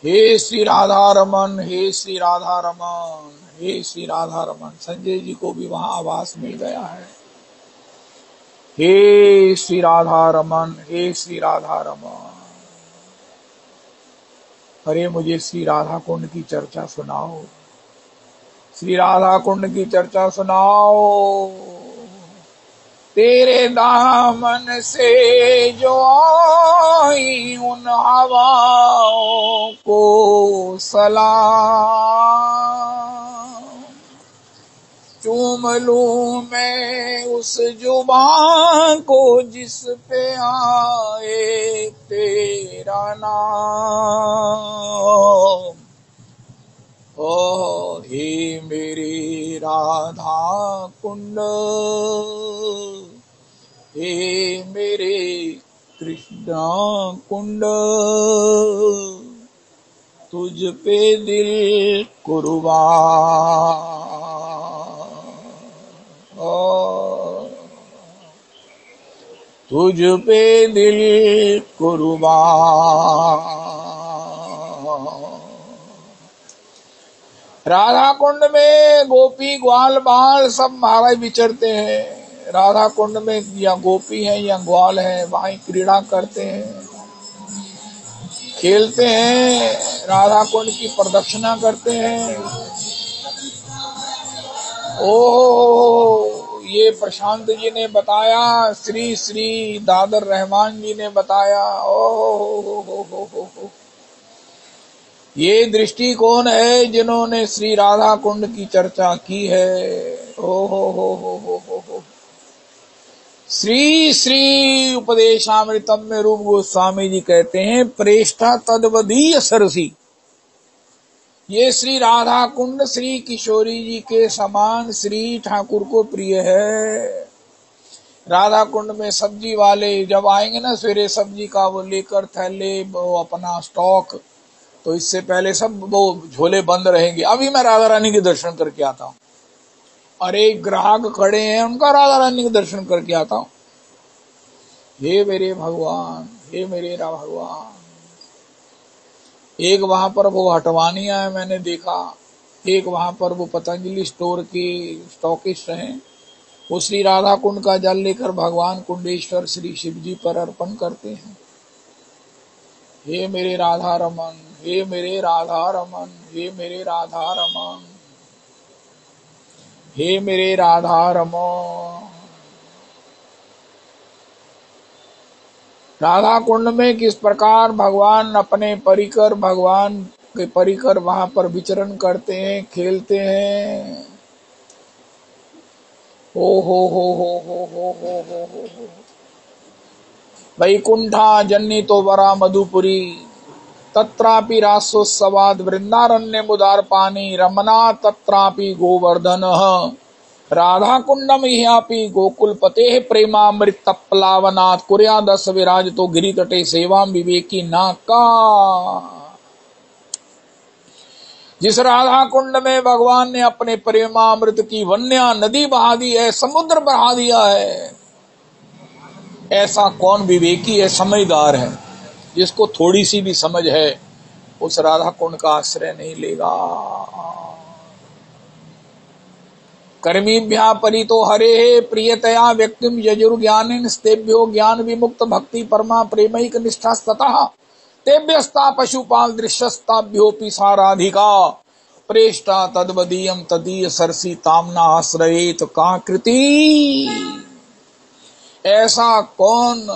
हे श्री राधा रमन, हे श्री राधा रमन, हे श्री राधा रमन। संजय जी को भी वहां आवास मिल गया है। हे श्री राधा रमन, हे श्री राधा रमन। अरे मुझे श्री राधा कुंड की चर्चा सुनाओ, श्री राधा कुंड की चर्चा सुनाओ। तेरे दामन से जो आई उन हवाओं को सलाम, चूम लूं मैं उस जुबान को जिस पे आए तेरा नाम। ओ हे मेरे राधा कुंड, हे मेरे कृष्णा कुंड, तुझ पे दिल कुर्बान, तुझ पे दिल कुर्बान। राधा कुंड में गोपी ग्वाल बाल सब महाराज विचरते हैं। राधा कुंड में या गोपी है या ग्वाल है, वहीं क्रीड़ा करते हैं, खेलते हैं, राधा कुंड की प्रदक्षिणा करते हैं। ओ ये प्रशांत जी ने बताया, श्री श्री दादर रहमान जी ने बताया। ओ ये दृष्टिकोण है जिन्होंने श्री राधा कुंड की चर्चा की है। हो। श्री श्री उपदेशामृतम में रूप गोस्वामी जी कहते हैं, प्रेष्ठा तद्वदीय सरसी। ये श्री राधा कुंड श्री किशोरी जी के समान श्री ठाकुर को प्रिय है। राधा कुंड में सब्जी वाले जब आएंगे ना, सवेरे सब्जी का वो लेकर थैले, वो अपना स्टॉक, तो इससे पहले सब वो झोले बंद रहेंगे। अभी मैं राधा रानी के दर्शन करके आता हूँ। अरे ग्राहक खड़े हैं, उनका राधा रानी के दर्शन करके आता हूँ। हे मेरे भगवान, हे मेरे भगवान। एक वहां पर वो हटवानिया है, मैंने देखा। एक वहां पर वो पतंजलि स्टोर के स्टॉकिस्ट हैं, वो श्री राधा कुंड का जल लेकर भगवान कुंडेश्वर श्री शिव जी पर अर्पण करते हैं। हे मेरे राधा रमन, हे मेरे राधा रमन, हे मेरे राधा रमन, हे मेरे राधा रमन। राधा कुंड में किस प्रकार भगवान अपने परिकर, भगवान के परिकर वहां पर विचरण करते हैं, खेलते हैं। हो वैकुंठा जन्नी तो वरा मधुपुरी तत्रापि रासोत्सवाद वृंदारण्य मुदार पानी रमना तत्रापि गोवर्धन राधा कुंडम ह्यापि गोकुल पते प्रेमामृत प्लावनाथ कुर्यादस विराज तो गिरी तटे सेवा विवेकी नाका। जिस राधा कुंड में भगवान ने अपने प्रेमामृत की वन्या नदी बहा दी है, समुद्र बहा दिया है, ऐसा कौन विवेकी है, समझदार है, जिसको थोड़ी सी भी समझ है, उस राधा कुंड का आश्रय नहीं लेगा। कर्मीभ्या परितो हरे प्रियतया व्यक्तिम यजुर्ज्ञानेन स्तेभ्यो ज्ञान विमुक्त भक्ति परमा प्रेमैक निष्ठास्ततः तेभ्यस्ता पशुपाल दृश्यस्ताभ्योऽपि साराधिका प्रेष्टा तद्वदीयं तदीय सरसी तामना आश्रयेत काकृति। ऐसा कौन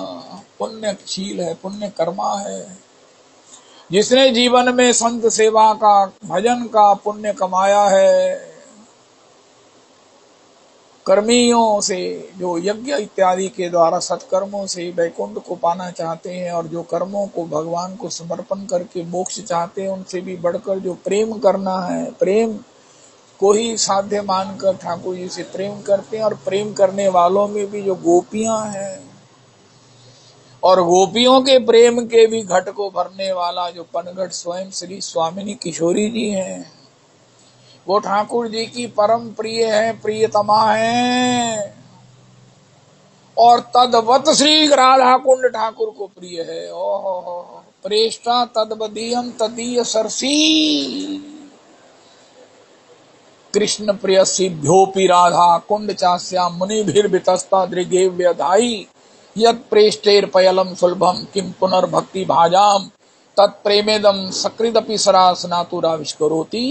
पुण्यशील है, पुण्य कर्मा है, जिसने जीवन में संत सेवा का, भजन का पुण्य कमाया है। कर्मियों से जो यज्ञ इत्यादि के द्वारा सत्कर्मों से वैकुंठ को पाना चाहते हैं, और जो कर्मों को भगवान को समर्पण करके मोक्ष चाहते हैं, उनसे भी बढ़कर जो प्रेम करना है, प्रेम को ही साध्य मानकर ठाकुर जी से प्रेम करते हैं। और प्रेम करने वालों में भी जो गोपियां हैं, और गोपियों के प्रेम के भी घट को भरने वाला जो पनघट स्वयं श्री स्वामिनी किशोरी जी हैं, वो ठाकुर जी की परम प्रिय है, प्रियतमा है। और तदवत श्री राधा कुंड ठाकुर को प्रिय है। ओहो प्रेष्टा तद्वदीयम तदीय सरसी कृष्ण प्रियसिभ्योपि राधा कुंड चास्या मुनिभिर्वितस्ता दृगेव्यधायी यत् प्रेष्टेर पयलम सुलभम किम पुनर्भक्ति भाजाम तत्प्रेमेदम सकृदपि सरासनातुराविष्करोति।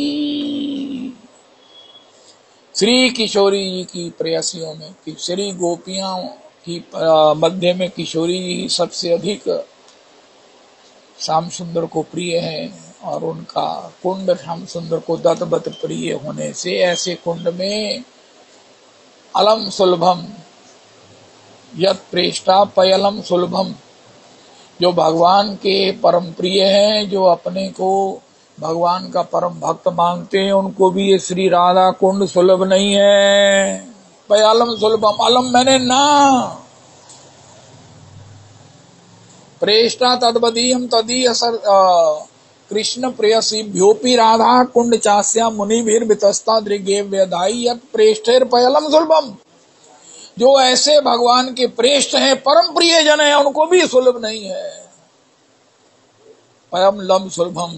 श्री किशोरी जी की प्रेयसियों में कि श्री गोपियां की मध्य में किशोरी जी सबसे अधिक श्याम सुंदर को प्रिय है, और उनका कुंड श्याम सुंदर को दत्तवत प्रिय होने से ऐसे कुंड में अलम सुलभम यत् प्रेष्टा पयलम सुलभम, जो भगवान के परम प्रिय हैं, जो अपने को भगवान का परम भक्त मानते हैं, उनको भी ये श्री राधा कुंड सुलभ नहीं है। पयालम सुलभम, अलम मैंने ना, प्रेष्टा तद्वदीयम तदीय कृष्ण प्रेयसीभ्योऽपि राधा कुंड चास्या मुनिभिर्वितस्ता दृगेव्यधायी यत् प्रेष्ठेर पयलम सुलभम, जो ऐसे भगवान के प्रेष्ठ हैं, परम प्रिय जन हैं, उनको भी सुलभ नहीं है। पयम लम सुलभम,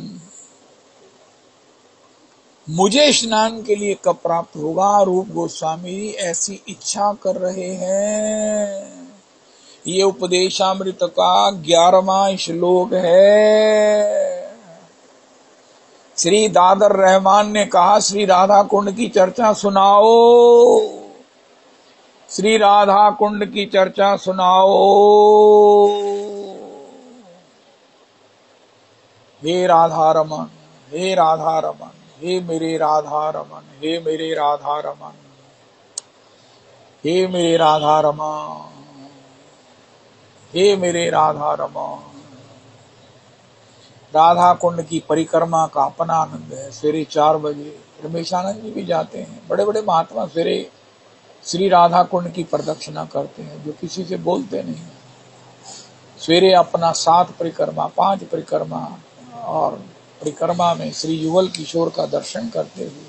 मुझे स्नान के लिए कब प्राप्त होगा, रूप गोस्वामी ऐसी इच्छा कर रहे हैं। ये उपदेशामृत का 11वां श्लोक है। श्री दादर रहमान ने कहा, श्री राधा कुंड की चर्चा सुनाओ, श्री राधा कुंड की चर्चा सुनाओ। हे राधा रमन, हे राधा रमन, हे मेरे राधा रमन, हे मेरे राधा रमन, हे मेरे राधा रमन, हे मेरे राधा रमन। राधा कुंड की परिक्रमा का अपना आनंद है। सवेरे 4 बजे रमेशानंद जी भी जाते हैं, बड़े बड़े महात्मा सवेरे श्री राधा कुंड की प्रदक्षिणा करते हैं, जो किसी से बोलते नहीं। सवेरे अपना 7 परिक्रमा, 5 परिक्रमा, और परिक्रमा में श्री युगल किशोर का दर्शन करते हुए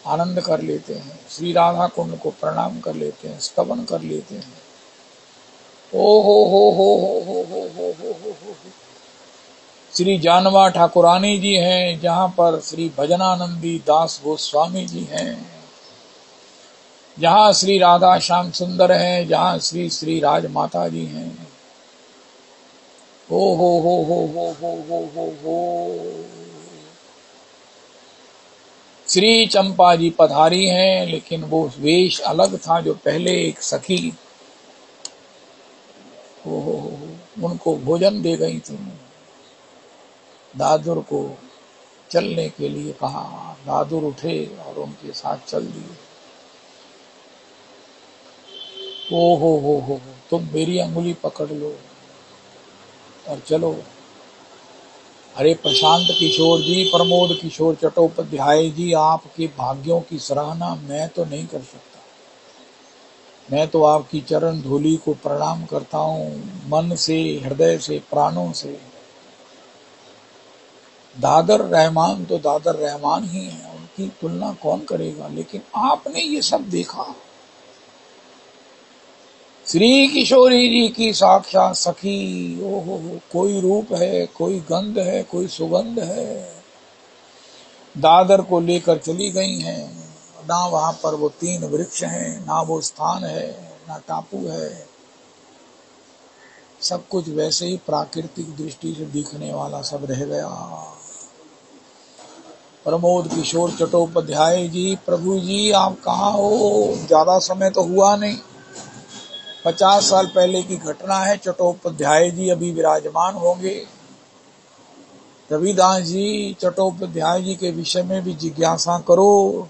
आनंद कर लेते हैं, श्री राधा कुंड को प्रणाम कर लेते हैं, स्तवन कर लेते हैं। ओ हो। श्री जानवा ठाकुरानी जी हैं, जहां पर श्री भजनानंदी दास गोस्वामी जी हैं, जहाँ श्री राधा श्याम सुंदर हैं, जहाँ श्री श्री राज माता जी हैं। हो श्री चंपा जी पधारी हैं, लेकिन वो वेश अलग था जो पहले एक सखी उनको भोजन दे गई थी। दादुर को चलने के लिए कहा, दादुर उठे और उनके साथ चल दिए। हो तुम मेरी अंगुली पकड़ लो और चलो। अरे प्रशांत किशोर जी, प्रमोद किशोर चट्टोपाध्याय जी, आपके भाग्यों की सराहना मैं तो नहीं कर सकता। मैं तो आपकी चरण धूलि को प्रणाम करता हूँ, मन से, हृदय से, प्राणों से। दादर रहमान तो दादर रहमान ही है, उनकी तुलना कौन करेगा। लेकिन आपने ये सब देखा, श्री किशोरी जी की साक्षात सखी। ओहो, कोई रूप है, कोई गंध है, कोई सुगंध है। दादर को लेकर चली गई हैं। ना वहां पर वो 3 वृक्ष हैं, ना वो स्थान है, ना टापू है। सब कुछ वैसे ही प्राकृतिक दृष्टि से दिखने वाला सब रह गया। प्रमोद किशोर चट्टोपाध्याय जी, प्रभु जी आप कहाँ हो? ज्यादा समय तो हुआ नहीं, 50 साल पहले की घटना है। चट्टोपाध्याय जी अभी विराजमान होंगे। रविदास जी चट्टोपाध्याय जी के विषय में भी जिज्ञासा करो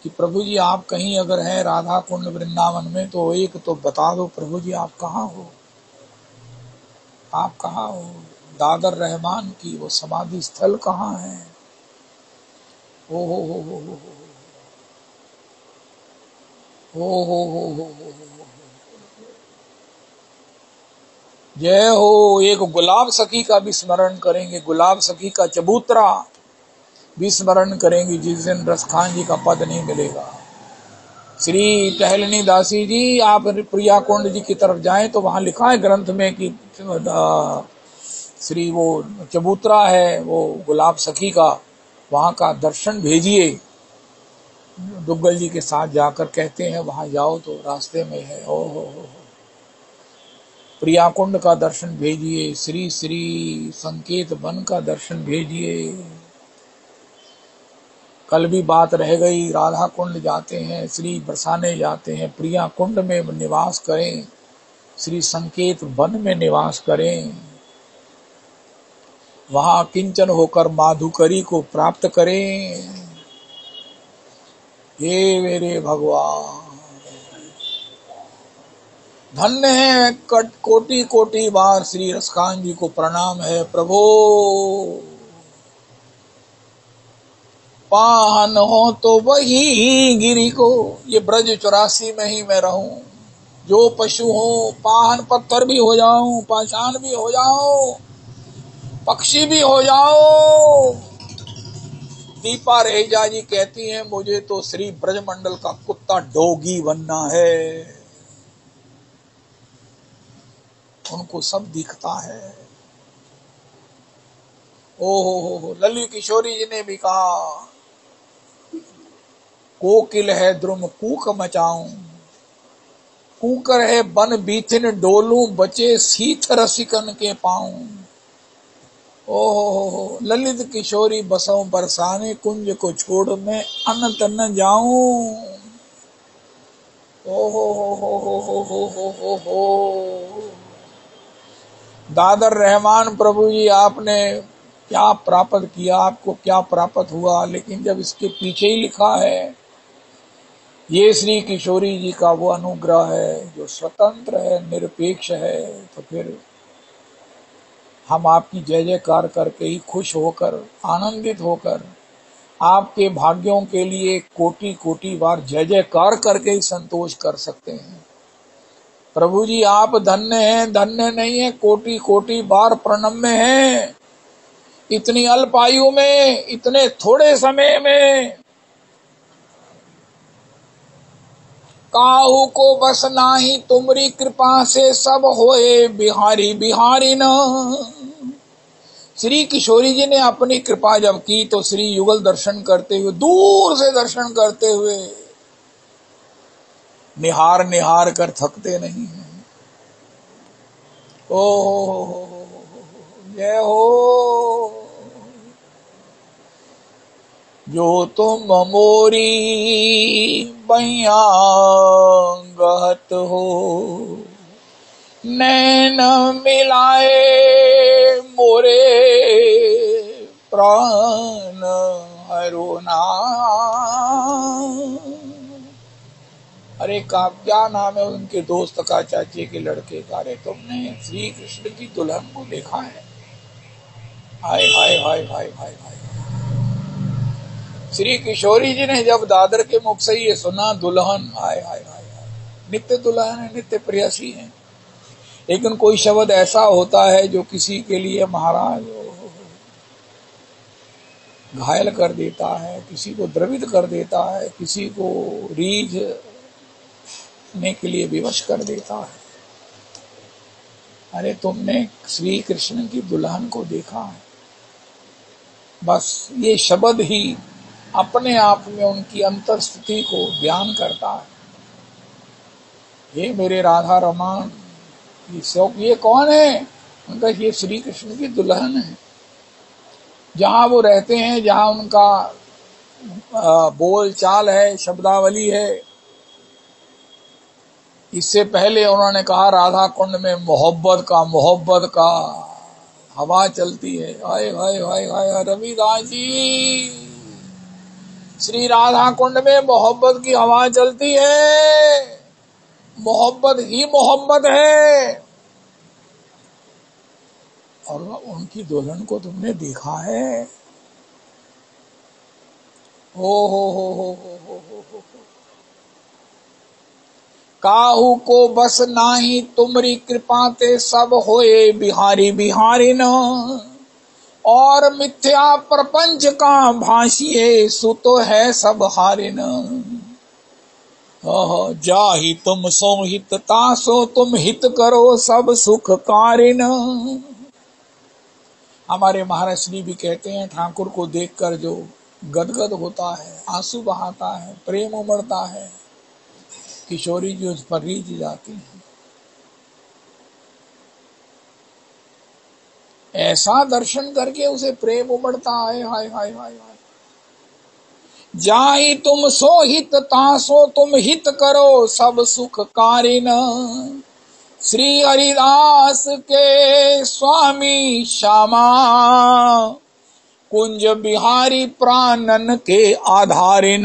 कि प्रभु जी आप कहीं अगर हैं राधा कुंड वृंदावन में तो एक तो बता दो, प्रभु जी आप कहाँ हो, आप कहाँ हो? दादर रहमान की वो समाधि स्थल कहाँ है? ओ हो जय हो। एक गुलाब सखी का भी स्मरण करेंगे, गुलाब सखी का चबूतरा भी स्मरण करेंगे जिस दिन रसखान जी का पद नहीं मिलेगा। श्री टहलनी दासी जी, आप प्रिया कुंड जी की तरफ जाएं तो वहां लिखा है ग्रंथ में कि श्री वो चबूतरा है वो गुलाब सखी का, वहां का दर्शन भेजिए। दुग्गल जी के साथ जाकर कहते हैं वहां जाओ तो रास्ते में है। ओहो, प्रिया कुंड का दर्शन भेजिए, श्री श्री संकेत वन का दर्शन भेजिए। कल भी बात रह गई, राधा कुंड जाते हैं, श्री बरसाने जाते हैं, प्रिया कुंड में निवास करें, श्री संकेत वन में निवास करें, वहां किंचन होकर माधुकरी को प्राप्त करें। हे मेरे भगवान, धन्य है। कोटि कोटि बार श्री रसखान जी को प्रणाम है। प्रभु पाहन हो तो वही गिरी को, ये ब्रज 84 में ही मैं रहूं। जो पशु हो, पाहन पत्थर भी हो जाऊं, पाषाण भी हो जाऊं, पक्षी भी हो जाओ। दीपा रेजा जी कहती हैं मुझे तो श्री ब्रजमंडल का कुत्ता डोगी बनना है। उनको सब दिखता है। ओहो, ललित किशोरी जी ने भी कहा, कोकिल है द्रुम कूक मचाऊं, कूकर है बन बीथिन डोलूं, बचे सीथ रसिकन के पाऊं। ओहो, ललित किशोरी बसों बरसाने, कुंज को छोड़ मैं अनंत न जाऊं। ओहो, दादर रहमान प्रभु जी आपने क्या प्राप्त किया, आपको क्या प्राप्त हुआ। लेकिन जब इसके पीछे ही लिखा है ये श्री किशोरी जी का वो अनुग्रह है जो स्वतंत्र है, निरपेक्ष है, तो फिर हम आपकी जय जयकार करके ही खुश होकर, आनंदित होकर, आपके भाग्यों के लिए कोटि कोटि बार जय जयकार करके ही संतोष कर सकते हैं। प्रभु जी आप धन्य हैं, धन्य नहीं है, कोटि कोटि बार प्रणम्य हैं। इतनी अल्प आयु में, इतने थोड़े समय में काहू को बस नाही, तुमरी कृपा से सब होए बिहारी बिहारी न। श्री किशोरी जी ने अपनी कृपा जब की तो श्री युगल दर्शन करते हुए, दूर से दर्शन करते हुए निहार निहार कर थकते नहीं हैं। ओ जय हो। जो तुम मोरी बैया गहत हो, नैन मिलाए मोरे प्राण हरुना। अरे का क्या नाम है उनके दोस्त का, चाचे के लड़के का? अरे तुमने श्री कृष्ण की दुल्हन को देखा है? हाय हाय हाय हाय हाय हाय। श्री किशोरी जी ने जब दादर के मुख से ये सुना दुल्हन, हाय हाय हाय हाय, नित्य दुल्हन है, नित्य प्रेयसी है। लेकिन कोई शब्द ऐसा होता है जो किसी के लिए महाराज घायल कर देता है, किसी को द्रवित कर देता है, किसी को रीझने के लिए विवश कर देता है। अरे तुमने श्री कृष्ण की दुल्हन को देखा है, बस ये शब्द ही अपने आप में उनकी अंतर स्थिति को बयान करता है। ये मेरे राधा रमन, ये कौन है? उनका ये श्री कृष्ण की दुल्हन है। जहां वो रहते हैं, जहां उनका बोल चाल है, शब्दावली है। इससे पहले उन्होंने कहा राधा कुंड में मोहब्बत का हवा चलती है। हाय हाय हाय हाय रविदास जी, श्री राधा कुंड में मोहब्बत की हवा चलती है, मोहब्बत ही मोहब्बत है। और उनकी दुल्हन को तुमने देखा है? हो। काहू को बस नाही तुमरी कृपा ते सब होए बिहारी बिहारी न, और मिथ्या प्रपंच का भाषिए सुतो है सब हारे न। जाहि तुम सो हित तासो तुम हित करो सब सुख कारिन। हमारे महाराज श्री भी कहते हैं ठाकुर को देखकर जो गदगद होता है, आंसू बहाता है, प्रेम उमड़ता है, किशोरी जी उस पर रीझ जाती है। ऐसा दर्शन करके उसे प्रेम उमड़ता है। हाय हाय हाय हाय। जाई तुम सो हित तासो तुम हित करो सब सुख कारिन। श्री हरिदास के स्वामी श्यामा कुंज बिहारी प्राणन के आधारिन।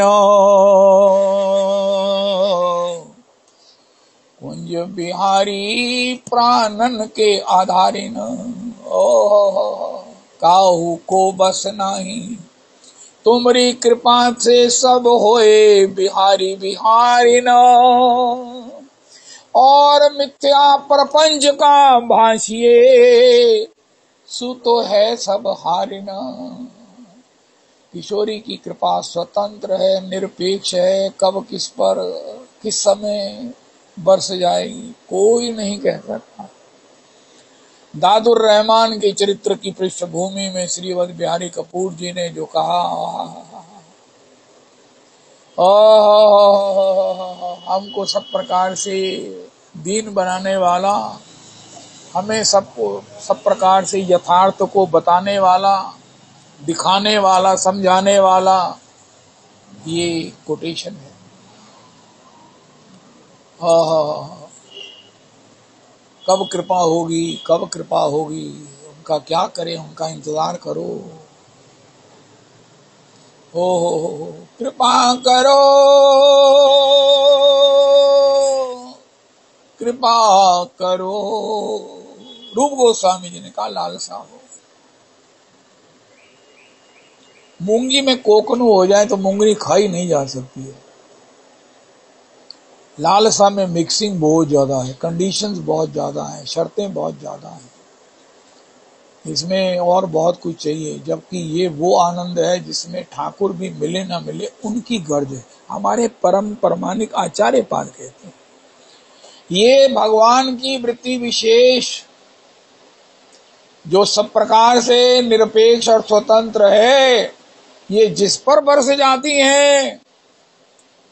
कुंज बिहारी प्राणन के आधारिन। काहू को बस नहीं तुमरी कृपा से सब होए बिहारी बिहारी न, और मिथ्या प्रपंच का भाषिए सुतो है सब हारिन। किशोरी की कृपा स्वतंत्र है, निरपेक्ष है, कब किस पर किस समय बरस जाएगी कोई नहीं कह सकता। दादुर रहमान के चरित्र की पृष्ठभूमि में श्रीवद बिहारी कपूर जी ने जो कहा, हमको सब प्रकार से दीन बनाने वाला, हमें सबको सब प्रकार से यथार्थ को बताने वाला, दिखाने वाला, समझाने वाला, ये कोटेशन है। कब कृपा होगी, कब कृपा होगी, उनका क्या करें, उनका इंतजार करो। हो कृपा करो, कृपा करो। रूप गोस्वामी जी ने कहा लालसा हो। मूंगी में कोकनू हो जाए तो मूंगरी खाई नहीं जा सकती है। लालसा में मिक्सिंग बहुत ज्यादा है, कंडीशंस बहुत ज्यादा है, शर्तें बहुत ज्यादा हैं, इसमें और बहुत कुछ चाहिए। जबकि ये वो आनंद है जिसमें ठाकुर भी मिले ना मिले उनकी गर्ज है। हमारे परम परमानिक आचार्य पाल कहते हैं ये भगवान की वृत्ति विशेष जो सब प्रकार से निरपेक्ष और स्वतंत्र है, ये जिस पर बरस जाती है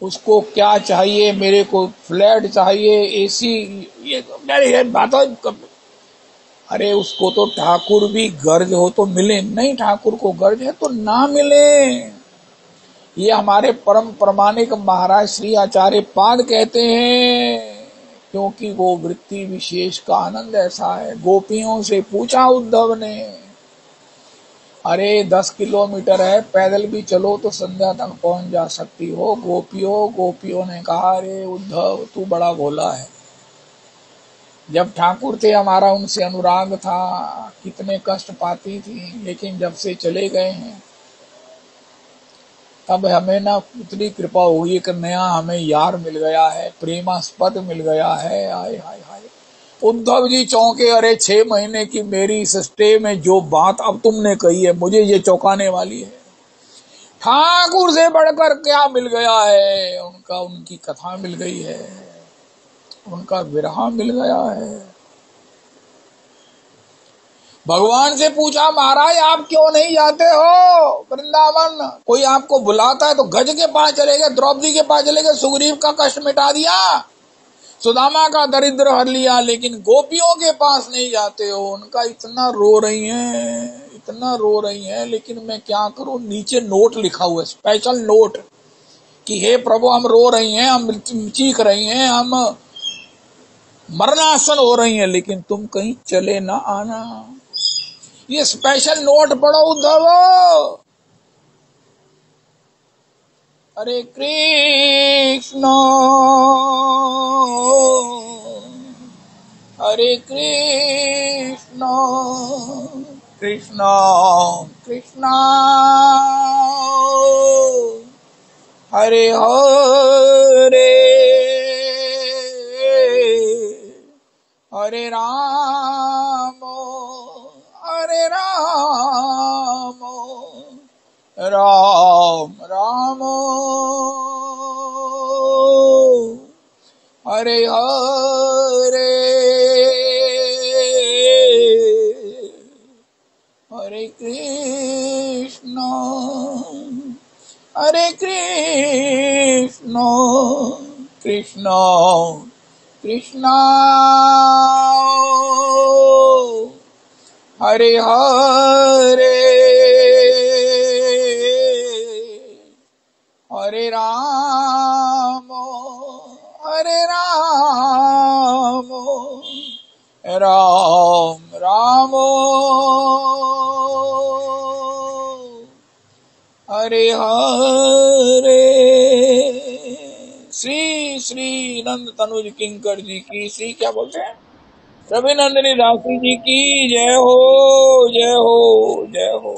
उसको क्या चाहिए, मेरे को फ्लैट चाहिए, एसी, ये बातों। अरे उसको तो ठाकुर भी गर्ज हो तो मिले, नहीं ठाकुर को गर्ज है तो ना मिले। ये हमारे परम प्रमाणिक महाराज श्री आचार्य पाद कहते हैं, क्योंकि वो वृत्ति विशेष का आनंद ऐसा है। गोपियों से पूछा उद्धव ने, अरे 10 किलोमीटर है, पैदल भी चलो तो संध्या तक पहुंच जा सकती हो। गोपियों ने कहा, अरे उद्धव तू बड़ा भोला है। जब ठाकुर थे हमारा उनसे अनुराग था, कितने कष्ट पाती थी, लेकिन जब से चले गए हैं तब हमें ना उतनी कृपा हुई कि नया हमें यार मिल गया है, प्रेमास्पद मिल गया है। आए हाय हाय। उद्धव जी चौंके, अरे 6 महीने की मेरी स्टे में जो बात अब तुमने कही है मुझे ये चौंकाने वाली है। ठाकुर से बढ़कर क्या मिल गया है, उनका, उनकी कथा मिल गई है, उनका विरह मिल गया है। भगवान से पूछा, महाराज आप क्यों नहीं जाते हो वृंदावन? कोई आपको बुलाता है तो गज के पास चले गए, द्रौपदी के पास चले गए, सुग्रीव का कष्ट मिटा दिया, सुदामा का दरिद्र हर लिया, लेकिन गोपियों के पास नहीं जाते हो। उनका इतना रो रही हैं, इतना रो रही हैं, लेकिन मैं क्या करूं, नीचे नोट लिखा हुआ है, स्पेशल नोट, कि हे प्रभु हम रो रही हैं, हम चीख रही हैं, हम मरणासन हो रही हैं, लेकिन तुम कहीं चले ना आना। ये स्पेशल नोट पढ़ो उद्धव। हरे कृष्ण हरे कृष्ण कृष्ण कृष्ण हरे हरे हरे राम राम राम हरे हरे हरे कृष्ण कृष्ण कृष्ण हरे हरे हरे राम राम राम हरे हरे। श्री श्री नंद तनुज किंकर जी की, श्री क्या बोलते हैं, रवि नंदिनी दासी जी की जय हो, जय हो, जय हो।